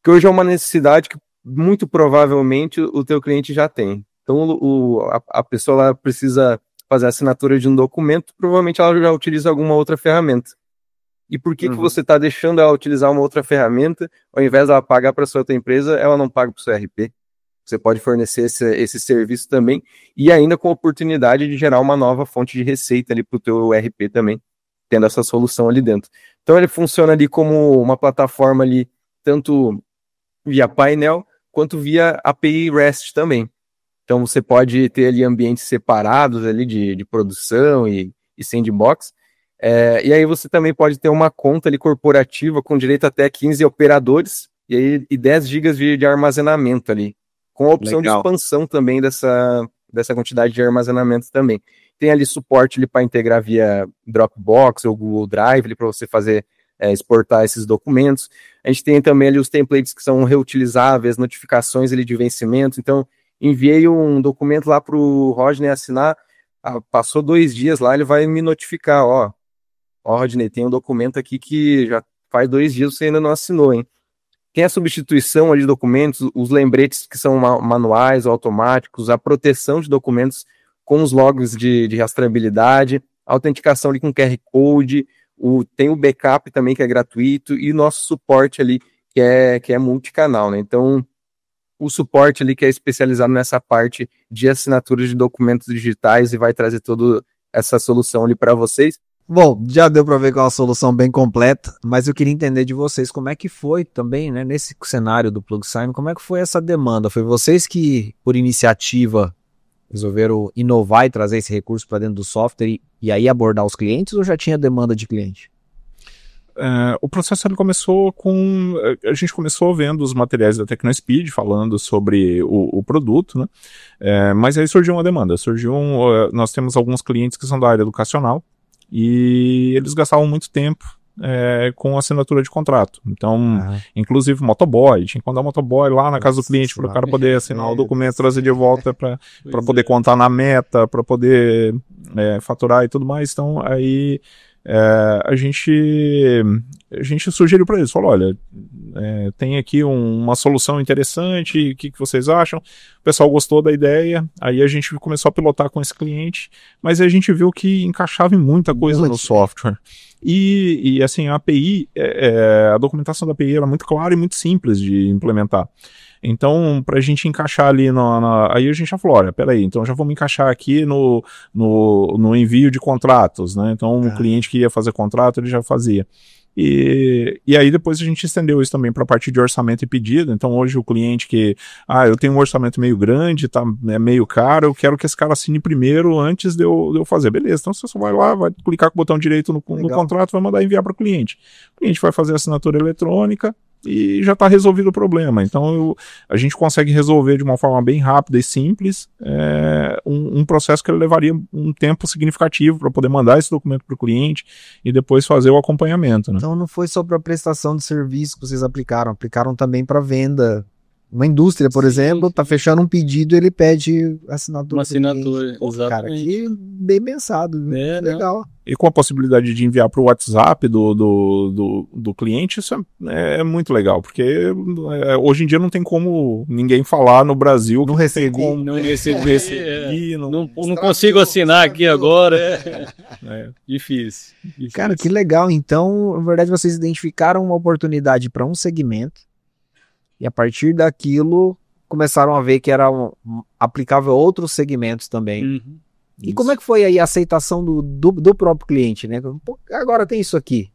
Que hoje é uma necessidade que muito provavelmente o teu cliente já tem. Então a pessoa lá precisa fazer a assinatura de um documento, provavelmente ela já utiliza alguma outra ferramenta. E por que você está deixando ela utilizar uma outra ferramenta, ao invés de ela pagar para a sua outra empresa, ela não paga para o seu RP? Você pode fornecer esse serviço também e ainda com a oportunidade de gerar uma nova fonte de receita ali para o teu RP também, tendo essa solução ali dentro. Então ele funciona ali como uma plataforma ali, tanto via painel, quanto via API REST também. Então você pode ter ali ambientes separados ali de produção e sandbox. E aí você também pode ter uma conta ali corporativa com direito até 15 operadores e 10 GB de armazenamento ali, com a opção de expansão também dessa quantidade de armazenamento também. Tem ali suporte para integrar via Dropbox ou Google Drive para você fazer exportar esses documentos. A gente tem também ali os templates que são reutilizáveis, notificações ali de vencimento. Então, enviei um documento lá para o Rodney assinar, passou 2 dias lá, ele vai me notificar, Rodney, tem um documento aqui que já faz 2 dias você ainda não assinou, hein? tem a substituição ali de documentos, os lembretes que são manuais ou automáticos, a proteção de documentos com os logs de rastreabilidade, a autenticação ali com QR Code, tem o backup também que é gratuito e o nosso suporte ali que é multicanal, né? Então, o suporte ali que é especializado nessa parte de assinatura de documentos digitais e vai trazer toda essa solução ali para vocês. Bom, já deu para ver que é uma solução bem completa, mas eu queria entender de vocês como é que foi também, né, nesse cenário do PlugSign, como é que foi essa demanda? Foi vocês que, por iniciativa, resolveram inovar e trazer esse recurso para dentro do software e aí abordar os clientes ou já tinha demanda de cliente? O processo ele começou com... A gente começou vendo os materiais da TecnoSpeed falando sobre o produto, né? Mas aí surgiu uma demanda. Nós temos alguns clientes que são da área educacional e eles gastavam muito tempo com assinatura de contrato. Então, inclusive motoboy, tinha que mandar motoboy lá na casa do cliente para o cara poder assinar o documento, trazer de volta para poder contar na meta, para poder faturar e tudo mais. Então, aí a gente sugeriu para eles, falou, olha, tem aqui uma solução interessante, o que vocês acham? O pessoal gostou da ideia, aí a gente começou a pilotar com esse cliente, mas a gente viu que encaixava em muita coisa no software. E assim, a API, a documentação da API era muito clara e muito simples de implementar. Então, para a gente encaixar ali, aí a gente já falou, olha, peraí, então já vamos encaixar aqui no envio de contratos, né? Então, o cliente que ia fazer contrato, ele já fazia. E aí depois a gente estendeu isso também para a parte de orçamento e pedido. Então hoje o cliente que, eu tenho um orçamento meio grande, tá meio caro, eu quero que esse cara assine primeiro antes de eu fazer. Beleza, então você só vai lá, vai clicar com o botão direito no contrato, vai mandar enviar para o cliente. O cliente vai fazer a assinatura eletrônica e já está resolvido o problema. Então a gente consegue resolver de uma forma bem rápida e simples um processo que levaria um tempo significativo para poder mandar esse documento para o cliente e depois fazer o acompanhamento, né? Então não foi só para prestação de serviço que vocês aplicaram também para venda. Uma indústria, por exemplo, está fechando um pedido, ele pede assinatura. Uma assinatura, exatamente. Cara, que bem pensado, legal. E com a possibilidade de enviar para o WhatsApp do cliente, isso é muito legal, porque hoje em dia não tem como ninguém falar no Brasil não recebi, não consigo assinar aqui agora. Difícil. Cara, que legal. Então, na verdade, vocês identificaram uma oportunidade para um segmento e a partir daquilo começaram a ver que era aplicável a outros segmentos também. Uhum. E como é que foi aí a aceitação do próprio cliente, né? Pô, agora tem isso aqui.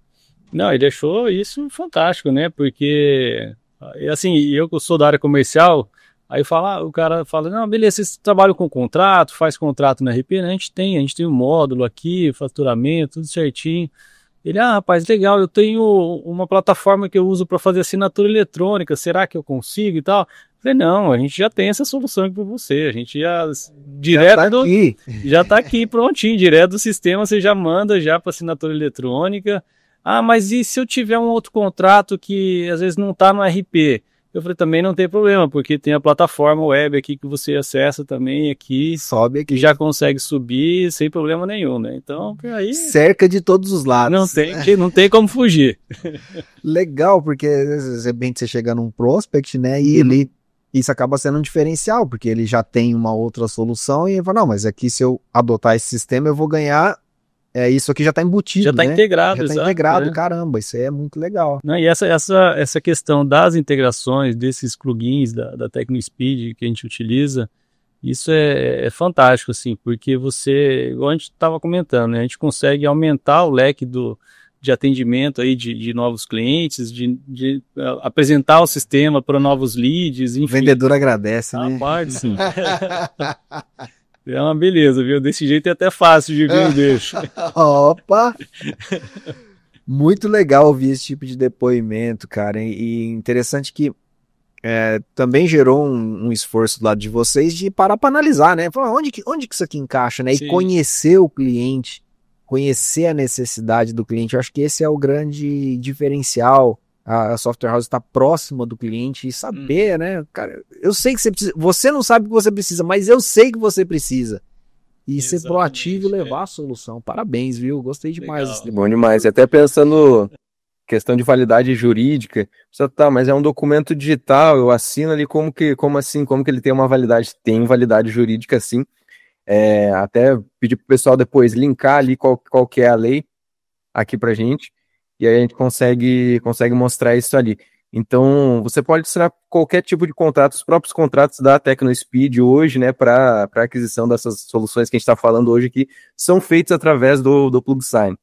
Não, ele achou isso fantástico, né? Porque, assim, eu que sou da área comercial, aí o cara fala, não, beleza, vocês trabalham com contrato, faz contrato na RP, né? A gente tem um módulo aqui, faturamento, tudo certinho. Ele, rapaz, legal, eu tenho uma plataforma que eu uso para fazer assinatura eletrônica, será que eu consigo e tal? Eu falei, não, a gente já tem essa solução aqui para você, a gente já tá aqui prontinho, direto do sistema, você já manda já para assinatura eletrônica. Mas e se eu tiver um outro contrato que às vezes não está no RP? Eu falei, também não tem problema, porque tem a plataforma web aqui que você acessa também aqui. Sobe aqui. Que já consegue subir sem problema nenhum, né? Então, aí... cerca de todos os lados. Não tem como fugir. Legal, porque de repente você chega num prospect, né, e isso acaba sendo um diferencial, porque ele já tem uma outra solução e ele fala, não, mas aqui se eu adotar esse sistema eu vou ganhar... isso aqui já está embutido, já está integrado, já está integrado, caramba, isso aí é muito legal. Não, e essa questão das integrações, desses plugins da TecnoSpeed que a gente utiliza, isso é fantástico, assim, porque igual a gente estava comentando, né, a gente consegue aumentar o leque de atendimento aí de novos clientes, de apresentar o sistema para novos leads, enfim. O vendedor agradece, né? Parte, sim. É uma beleza, viu? Desse jeito é até fácil de vender. Opa! Muito legal ouvir esse tipo de depoimento, cara. E interessante que também gerou um esforço do lado de vocês de parar para analisar, né? Falar, onde que isso aqui encaixa, né? Sim. E conhecer o cliente, conhecer a necessidade do cliente. Eu acho que esse é o grande diferencial. A Software House está próxima do cliente e saber, né? Cara, eu sei que você precisa. Você não sabe o que você precisa, mas eu sei que você precisa. E ser proativo e levar a solução. Parabéns, viu? Gostei demais. Bom demais. E até pensando questão de validade jurídica. Só tá, mas é um documento digital, eu assino ali como assim, como que ele tem uma validade? Tem validade jurídica, sim. Até pedir pro pessoal depois linkar ali qual que é a lei aqui pra gente, e aí a gente consegue mostrar isso ali. Então, você pode assinar qualquer tipo de contrato, os próprios contratos da TecnoSpeed hoje, né, para aquisição dessas soluções que a gente está falando hoje aqui, são feitos através do PlugSign.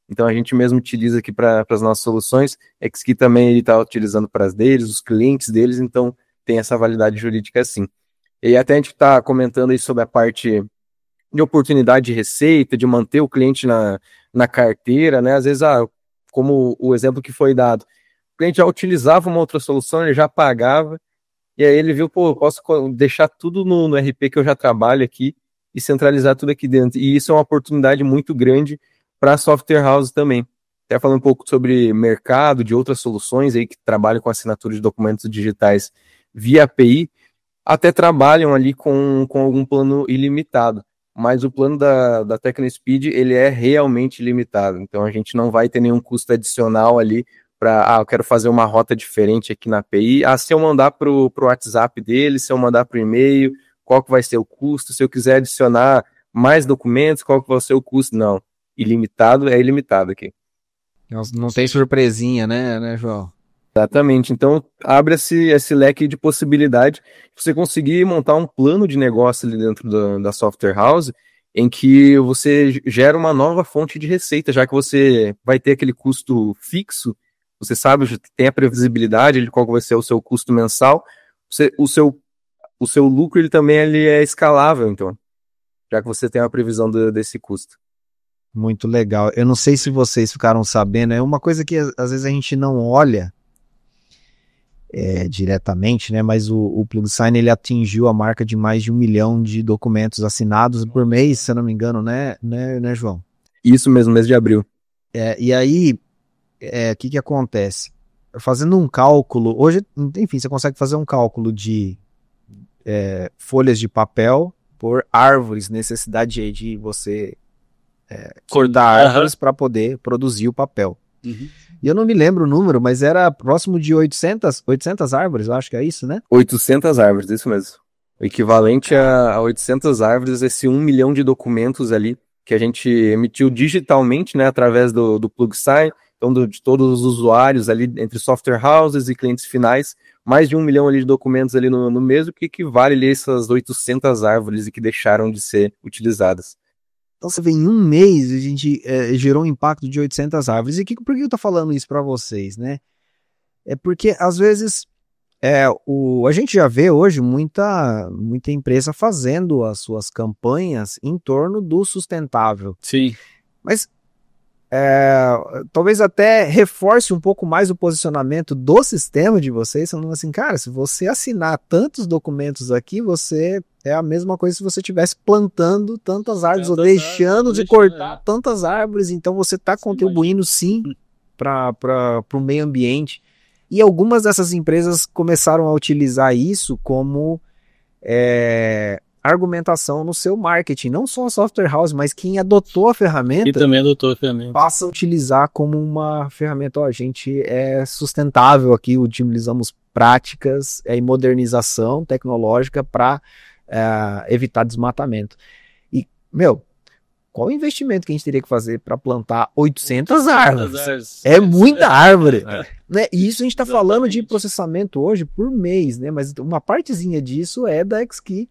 Então, a gente mesmo utiliza aqui para as nossas soluções, XKey também ele está utilizando para as deles, os clientes deles, então tem essa validade jurídica sim. E até a gente está comentando aí sobre a parte de oportunidade de receita, de manter o cliente na carteira, né, às vezes, como o exemplo que foi dado, o cliente já utilizava uma outra solução, ele já pagava, e aí ele viu, pô, eu posso deixar tudo no RP que eu já trabalho aqui e centralizar tudo aqui dentro. E isso é uma oportunidade muito grande para a software house também. Até falando um pouco sobre mercado, de outras soluções aí que trabalham com assinatura de documentos digitais via API, até trabalham ali com algum plano ilimitado. Mas o plano da TecnoSpeed, ele é realmente limitado. Então a gente não vai ter nenhum custo adicional ali para, eu quero fazer uma rota diferente aqui na API. Se eu mandar pro WhatsApp dele, se eu mandar pro e-mail, qual que vai ser o custo? Se eu quiser adicionar mais documentos, qual que vai ser o custo? Não. Ilimitado é ilimitado aqui. Não tem surpresinha, né, João? Exatamente. Então, abre esse leque de possibilidade de você conseguir montar um plano de negócio ali dentro da software house em que você gera uma nova fonte de receita, já que você vai ter aquele custo fixo, você sabe, tem a previsibilidade de qual vai ser o seu custo mensal, o seu lucro ele também ele é escalável, então, já que você tem a previsão desse custo. Muito legal. Eu não sei se vocês ficaram sabendo, é uma coisa que às vezes a gente não olha diretamente, né? Mas o PlugSign ele atingiu a marca de mais de 1 milhão de documentos assinados por mês, se eu não me engano, né, João? Isso mesmo, mês de abril. E aí, o que acontece? Fazendo um cálculo, hoje, enfim, você consegue fazer um cálculo de folhas de papel por árvores, necessidade de você cortar árvores para poder produzir o papel. Uhum. E eu não me lembro o número, mas era próximo de 800 árvores, eu acho que é isso, né? 800 árvores, isso mesmo. O equivalente a 800 árvores, esse 1 milhão de documentos ali que a gente emitiu digitalmente, né, através do PlugSign, então de todos os usuários ali, entre software houses e clientes finais, mais de 1 milhão ali de documentos ali no mês, o que equivale ali a essas 800 árvores e que deixaram de ser utilizadas. Então você vê, em um mês a gente gerou um impacto de 800 árvores. E por que eu tô falando isso para vocês, né? É porque às vezes a gente já vê hoje muita empresa fazendo as suas campanhas em torno do sustentável. Sim. Mas talvez até reforce um pouco mais o posicionamento do sistema de vocês, falando assim, cara, se você assinar tantos documentos aqui, você é a mesma coisa se você estivesse plantando tantas árvores ou deixando de cortar tantas árvores, então você está contribuindo sim para o meio ambiente. E algumas dessas empresas começaram a utilizar isso como argumentação no seu marketing, não só a software house, mas quem adotou a ferramenta. E também adotou a ferramenta. Passa a utilizar como uma ferramenta. A gente é sustentável aqui, utilizamos práticas e modernização tecnológica para evitar desmatamento. E, qual o investimento que a gente teria que fazer para plantar 800 árvores? É muita árvore. Né? E isso a gente está falando de processamento hoje por mês, né? Mas uma partezinha disso é da XKey,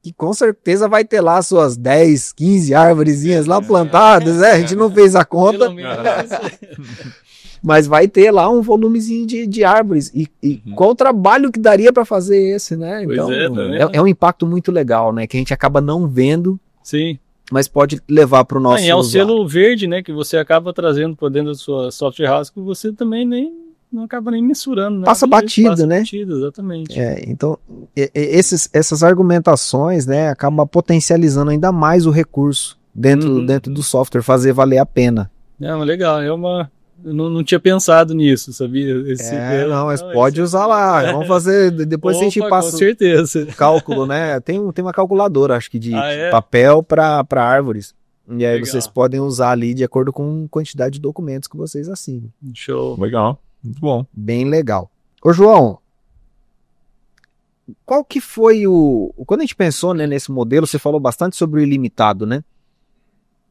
que com certeza vai ter lá suas 10, 15 árvorezinhas lá plantadas, né? A gente não fez a conta, mas vai ter lá um volumezinho de árvores. E qual o trabalho que daria para fazer esse, né? Então, é um impacto muito legal, né? Que a gente acaba não vendo, sim, mas pode levar para o nosso é o selo verde, né? Que você acaba trazendo para dentro da sua software house, que você também não acaba nem mensurando. Passa batido, né? Batido, exatamente. Então, essas argumentações, né, acabam potencializando ainda mais o recurso dentro do software, fazer valer a pena. Não, legal, eu não tinha pensado nisso, sabia? Mas pode usar lá, vamos fazer, depois a gente passa com certeza. o cálculo, né? Tem uma calculadora, acho que de papel para árvores. E aí Legal. vocês podem usar ali de acordo com a quantidade de documentos que vocês assinam. Show. Legal, muito bom. Bem legal. Ô, João, qual que foi quando a gente pensou, né, nesse modelo, você falou bastante sobre o ilimitado, né?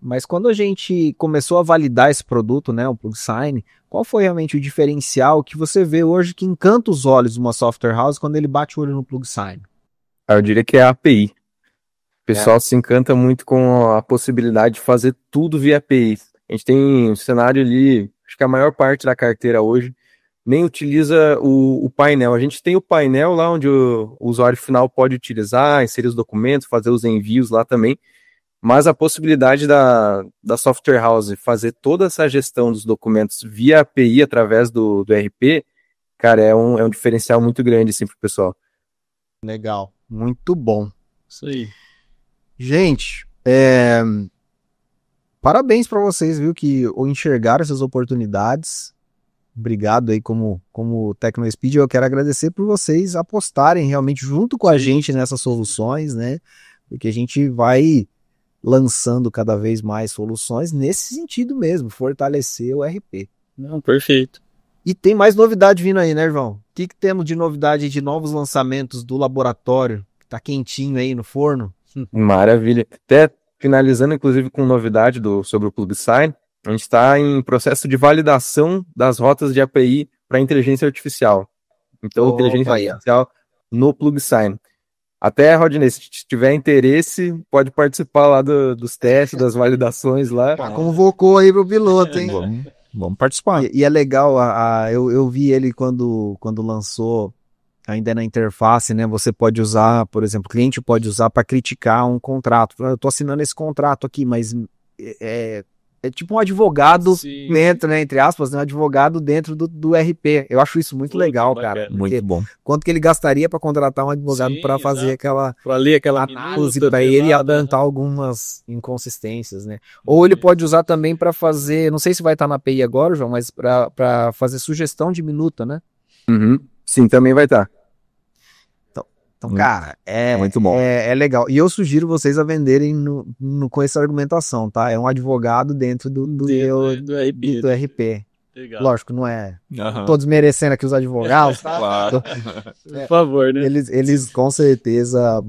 Mas quando a gente começou a validar esse produto, né, o PlugSign, qual foi realmente o diferencial que você vê hoje que encanta os olhos de uma software house quando ele bate o olho no PlugSign? Eu diria que é a API. O pessoal se encanta muito com a possibilidade de fazer tudo via API. A gente tem um cenário ali, acho que a maior parte da carteira hoje nem utiliza o painel. A gente tem o painel lá onde o usuário final pode utilizar, inserir os documentos, fazer os envios lá também, mas a possibilidade da software house fazer toda essa gestão dos documentos via API através do RP, cara, é um diferencial muito grande assim, pro pessoal. Legal, muito bom. Isso aí. Gente, parabéns para vocês, viu, que enxergaram essas oportunidades. Obrigado aí como TecnoSpeed. Eu quero agradecer por vocês apostarem realmente junto com a gente nessas soluções, né? Porque a gente vai lançando cada vez mais soluções nesse sentido mesmo, fortalecer o RP. Não, perfeito. E tem mais novidade vindo aí, né, João? O que temos de novidade de novos lançamentos do laboratório? Que tá quentinho aí no forno? Maravilha. Até finalizando, inclusive, com novidade sobre o PlugSign, a gente está em processo de validação das rotas de API para inteligência artificial. Então, inteligência artificial no PlugSign. Até, Rodney, se tiver interesse, pode participar lá dos testes, das validações lá. Convocou aí pro piloto, hein? Vamos participar. E é legal, eu vi ele quando lançou, ainda na interface, né? Você pode usar, por exemplo, o cliente pode usar para criticar um contrato. Eu estou assinando esse contrato aqui, mas é tipo um advogado dentro, né, entre aspas, né, um advogado dentro do RP. Eu acho isso muito legal, cara. Muito bom. Quanto que ele gastaria para contratar um advogado para fazer aquela análise para ele e apontar algumas inconsistências, né? Ou ele pode usar também para fazer, não sei se vai estar na API agora, João, mas para fazer sugestão de minuta, né? Uhum. Sim, também vai estar. Então, cara, muito bom. É legal. E eu sugiro vocês a venderem com essa argumentação, tá? É um advogado dentro do RP. Legal. Lógico, não é tô desmerecendo aqui os advogados, tá? Claro. Por favor, né? Eles com certeza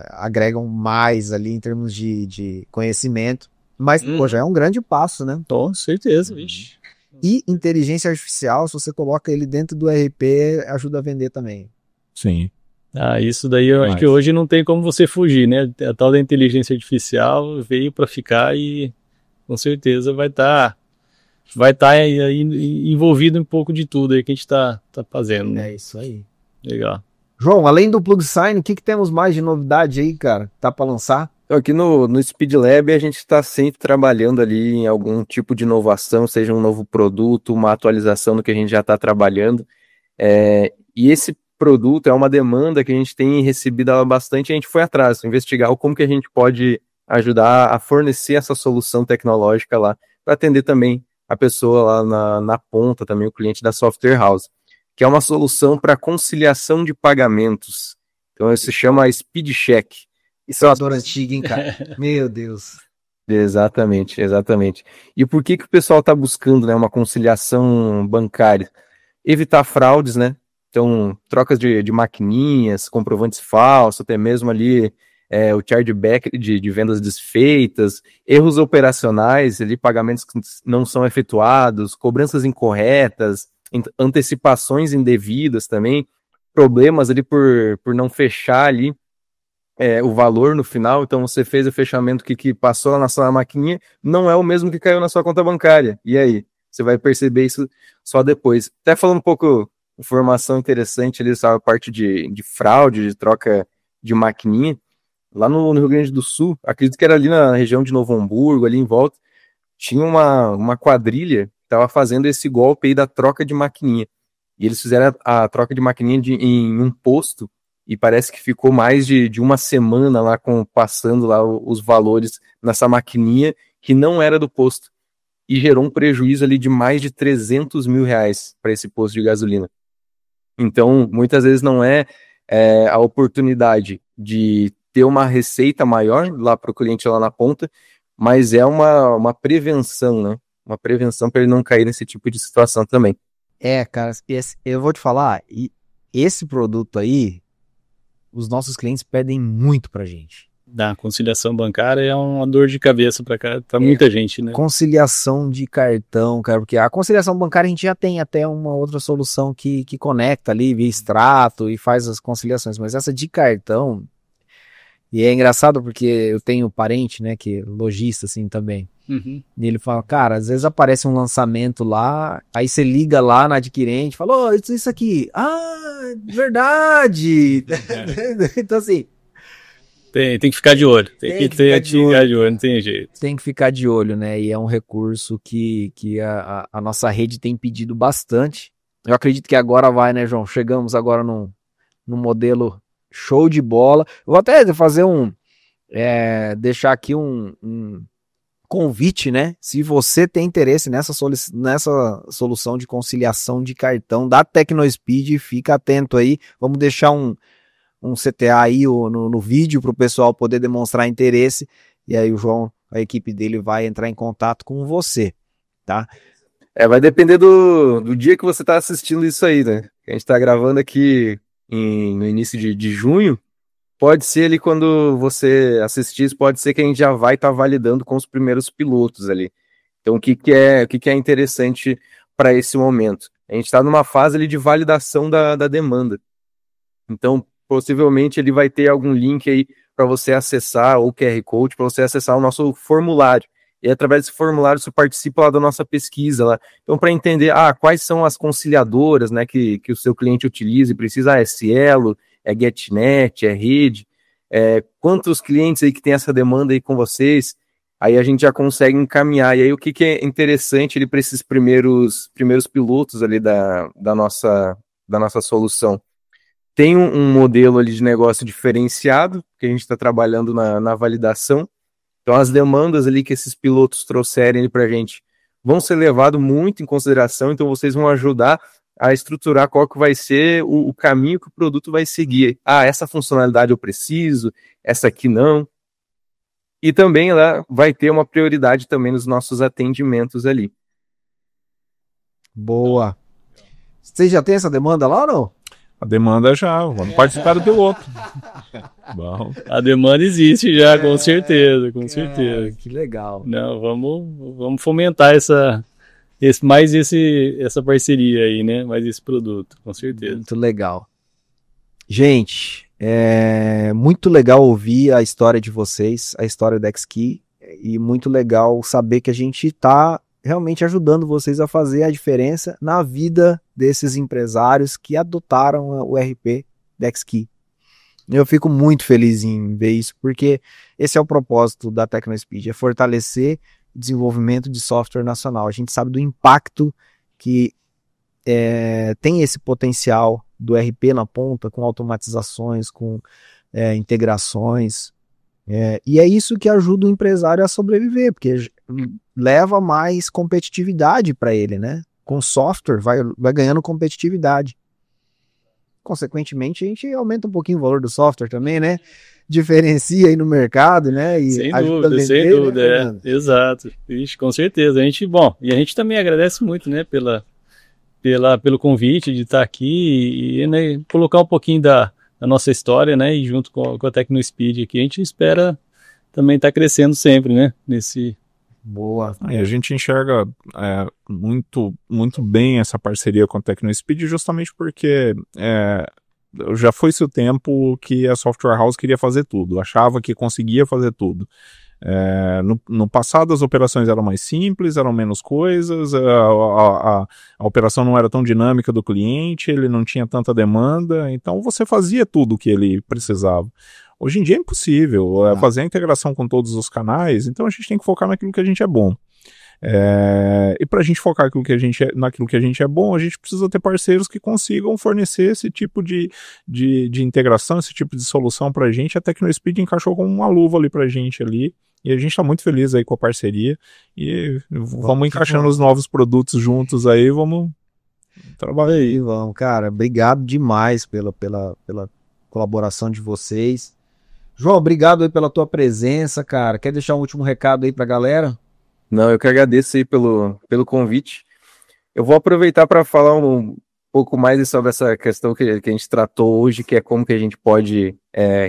agregam mais ali em termos de conhecimento. Mas, pô, já é um grande passo, né? Com certeza, vixe. E inteligência artificial, se você coloca ele dentro do RP, ajuda a vender também. Sim. Isso daí eu acho que hoje não tem como você fugir, né? A tal da inteligência artificial veio para ficar e com certeza vai estar aí envolvido um pouco de tudo aí que a gente tá fazendo, né? É isso aí. Legal. João, além do PlugSign, o que temos mais de novidade aí, cara? Tá para lançar? Então, aqui no Speed Lab a gente está sempre trabalhando ali em algum tipo de inovação, seja um novo produto, uma atualização do que a gente já está trabalhando. E esse produto é uma demanda que a gente tem recebido bastante e a gente foi atrás, investigar como que a gente pode ajudar a fornecer essa solução tecnológica lá, para atender também a pessoa lá na ponta, também o cliente da software house, que é uma solução para conciliação de pagamentos. Então, isso se chama Speed Check. Isso é uma dor antiga, hein, cara? Meu Deus. Exatamente. E por que o pessoal está buscando, né, uma conciliação bancária? Evitar fraudes, né? Então, trocas de maquininhas, comprovantes falsos, até mesmo ali o chargeback de vendas desfeitas, erros operacionais, ali, pagamentos que não são efetuados, cobranças incorretas, antecipações indevidas também, problemas ali por não fechar ali o valor no final. Então, você fez o fechamento que passou lá na sua maquininha, não é o mesmo que caiu na sua conta bancária. E aí? Você vai perceber isso só depois. Até falando um pouco... informação interessante ali, sabe, a parte de fraude, de troca de maquininha, lá no Rio Grande do Sul, acredito que era ali na região de Novo Hamburgo, ali em volta, tinha uma quadrilha que estava fazendo esse golpe aí da troca de maquininha, e eles fizeram a troca de maquininha em um posto, e parece que ficou mais de uma semana lá passando lá os valores nessa maquininha que não era do posto, e gerou um prejuízo ali de mais de 300 mil reais para esse posto de gasolina. Então, muitas vezes não é a oportunidade de ter uma receita maior lá para o cliente lá na ponta, mas é uma prevenção, né? Uma prevenção para ele não cair nesse tipo de situação também. Cara, eu vou te falar, esse produto aí, os nossos clientes pedem muito pra gente. Da conciliação bancária é uma dor de cabeça para muita gente, né? Conciliação de cartão, cara, porque a conciliação bancária a gente já tem até uma outra solução que conecta ali via extrato e faz as conciliações, mas essa de cartão, e é engraçado porque eu tenho parente, né, que é lojista assim também, Uhum. e ele fala, cara, às vezes aparece um lançamento lá, aí você liga lá na adquirente, fala, ô, isso aqui, verdade, então assim, Tem que ficar de olho. Tem que ficar de olho, não tem jeito. tem que ficar de olho, né? E é um recurso que a nossa rede tem pedido bastante. Eu acredito que agora vai, né, João? Chegamos agora num modelo show de bola. Eu vou até fazer deixar aqui um convite, né? Se você tem interesse nessa solução de conciliação de cartão da Tecnospeed, fica atento aí. Vamos deixar um CTA aí no vídeo para o pessoal poder demonstrar interesse, e aí o João, a equipe dele vai entrar em contato com você, tá? Vai depender do dia que você está assistindo isso aí, né? A gente está gravando aqui no início de junho, pode ser ali quando você assistir isso, pode ser que a gente já vai estar validando com os primeiros pilotos ali. Então o que é interessante para esse momento? A gente está numa fase ali de validação da demanda. Então, possivelmente ele vai ter algum link aí para você acessar, ou QR Code, para você acessar o nosso formulário. E através desse formulário você participa lá da nossa pesquisa lá. Então, para entender quais são as conciliadoras, né, que o seu cliente utiliza e precisa, é Cielo, é GetNet, é Rede, quantos clientes aí que tem essa demanda aí com vocês, aí a gente já consegue encaminhar. E aí o que é interessante para esses primeiros pilotos ali da nossa solução? Tem um modelo ali de negócio diferenciado, que a gente está trabalhando na validação. Então, as demandas ali que esses pilotos trouxerem para a gente vão ser levadas muito em consideração, então vocês vão ajudar a estruturar qual que vai ser o caminho que o produto vai seguir. Essa funcionalidade eu preciso, essa aqui não. E também lá vai ter uma prioridade também nos nossos atendimentos ali. Boa. Vocês já têm essa demanda lá ou não? A demanda já, vamos participar do piloto. Bom. A demanda existe já, com certeza, com certeza. Que legal. Não, vamos fomentar essa parceria aí, né? Mais esse produto, com certeza. Muito legal. Gente, é muito legal ouvir a história de vocês, a história da XKey, e muito legal saber que a gente está realmente ajudando vocês a fazer a diferença na vida desses empresários que adotaram o RP da XKey. Eu fico muito feliz em ver isso, porque esse é o propósito da Tecnospeed, é fortalecer o desenvolvimento de software nacional. A gente sabe do impacto que tem esse potencial do RP na ponta, com automatizações, com integrações, e é isso que ajuda o empresário a sobreviver, porque leva mais competitividade para ele, né? Com software vai ganhando competitividade. Consequentemente, a gente aumenta um pouquinho o valor do software também, né? Diferencia aí no mercado, né? E sem ajuda dúvida, a vender, sem dúvida, né, exato. Ixi, com certeza. A gente também agradece muito, né, pelo convite de estar aqui e né, colocar um pouquinho da nossa história, né? E junto com a Tecnospeed aqui, a gente espera também estar crescendo sempre, né? Boa. E a gente enxerga muito, muito bem essa parceria com a Tecnospeed, justamente porque já foi-se o tempo que a Software House queria fazer tudo, achava que conseguia fazer tudo. No passado as operações eram mais simples, eram menos coisas, a operação não era tão dinâmica do cliente, ele não tinha tanta demanda, então você fazia tudo o que ele precisava. Hoje em dia é impossível fazer a integração com todos os canais, então a gente tem que focar naquilo que a gente é bom. E para a gente focar naquilo que a gente é bom, a gente precisa ter parceiros que consigam fornecer esse tipo de integração, esse tipo de solução para a gente. A Tecnospeed encaixou como uma luva ali para a gente ali, e a gente está muito feliz aí com a parceria, e vamos encaixando os novos produtos juntos aí, vamos trabalhar aí. Vamos, cara, obrigado demais pela colaboração de vocês. João, obrigado aí pela tua presença, cara. Quer deixar um último recado aí pra galera? Não, eu que agradeço aí pelo convite. Eu vou aproveitar para falar um pouco mais sobre essa questão que a gente tratou hoje, que é como que a gente pode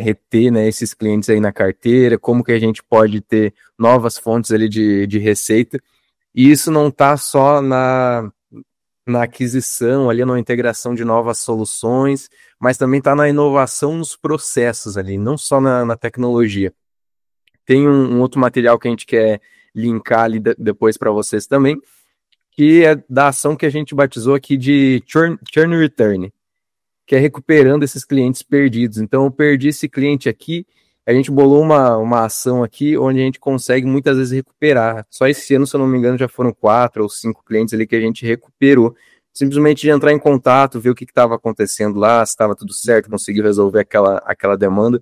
reter, né, esses clientes aí na carteira, como que a gente pode ter novas fontes ali de receita. E isso não está só na aquisição, ali na integração de novas soluções, mas também está na inovação nos processos ali, não só na tecnologia. Tem um outro material que a gente quer linkar ali depois para vocês também, que é da ação que a gente batizou aqui de Churn Return, que é recuperando esses clientes perdidos. Então, eu perdi esse cliente aqui, a gente bolou uma ação aqui onde a gente consegue muitas vezes recuperar. Só esse ano, se eu não me engano, já foram 4 ou 5 clientes ali que a gente recuperou. Simplesmente de entrar em contato, ver o que estava acontecendo lá, se estava tudo certo, conseguiu resolver aquela demanda.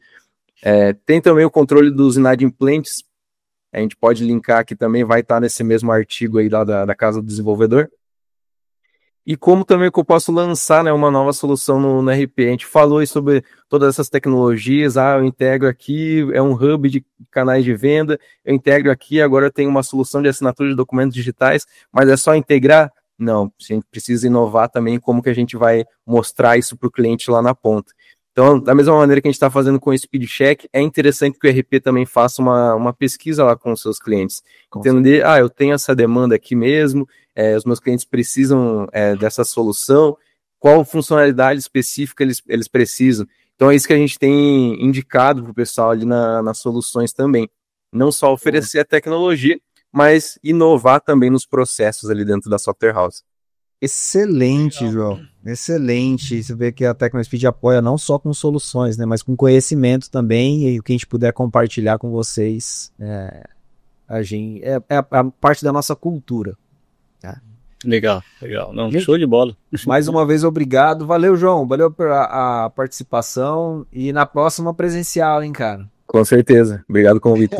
Tem também o controle dos inadimplentes. A gente pode linkar aqui também, vai estar nesse mesmo artigo aí lá da Casa do Desenvolvedor. E como também que eu posso lançar, né, uma nova solução no RP. A gente falou aí sobre todas essas tecnologias, eu integro aqui, é um hub de canais de venda, eu integro aqui, agora eu tenho uma solução de assinatura de documentos digitais, mas é só integrar? Não, a gente precisa inovar também como que a gente vai mostrar isso para o cliente lá na ponta. Então, da mesma maneira que a gente está fazendo com o Speed Check, é interessante que o RP também faça uma pesquisa lá com os seus clientes. Entender, eu tenho essa demanda aqui mesmo, os meus clientes precisam dessa solução, qual funcionalidade específica eles precisam. Então, é isso que a gente tem indicado para o pessoal ali nas soluções também. Não só oferecer a tecnologia, mas inovar também nos processos ali dentro da Software House. Excelente, João. Excelente. Você vê que a TecnoSpeed apoia não só com soluções, né, mas com conhecimento também, e o que a gente puder compartilhar com vocês é a parte da nossa cultura. Tá? Legal. Não, show de bola. Mais uma vez, obrigado. Valeu, João. Valeu pela participação e na próxima presencial, hein, cara? Com certeza. Obrigado pelo convite.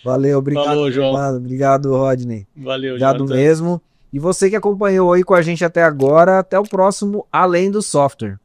Valeu, obrigado. Falou, João. Obrigado, Rodney. Valeu, obrigado Jonathan. mesmo. E você que acompanhou aí com a gente até agora, até o próximo Além do Software.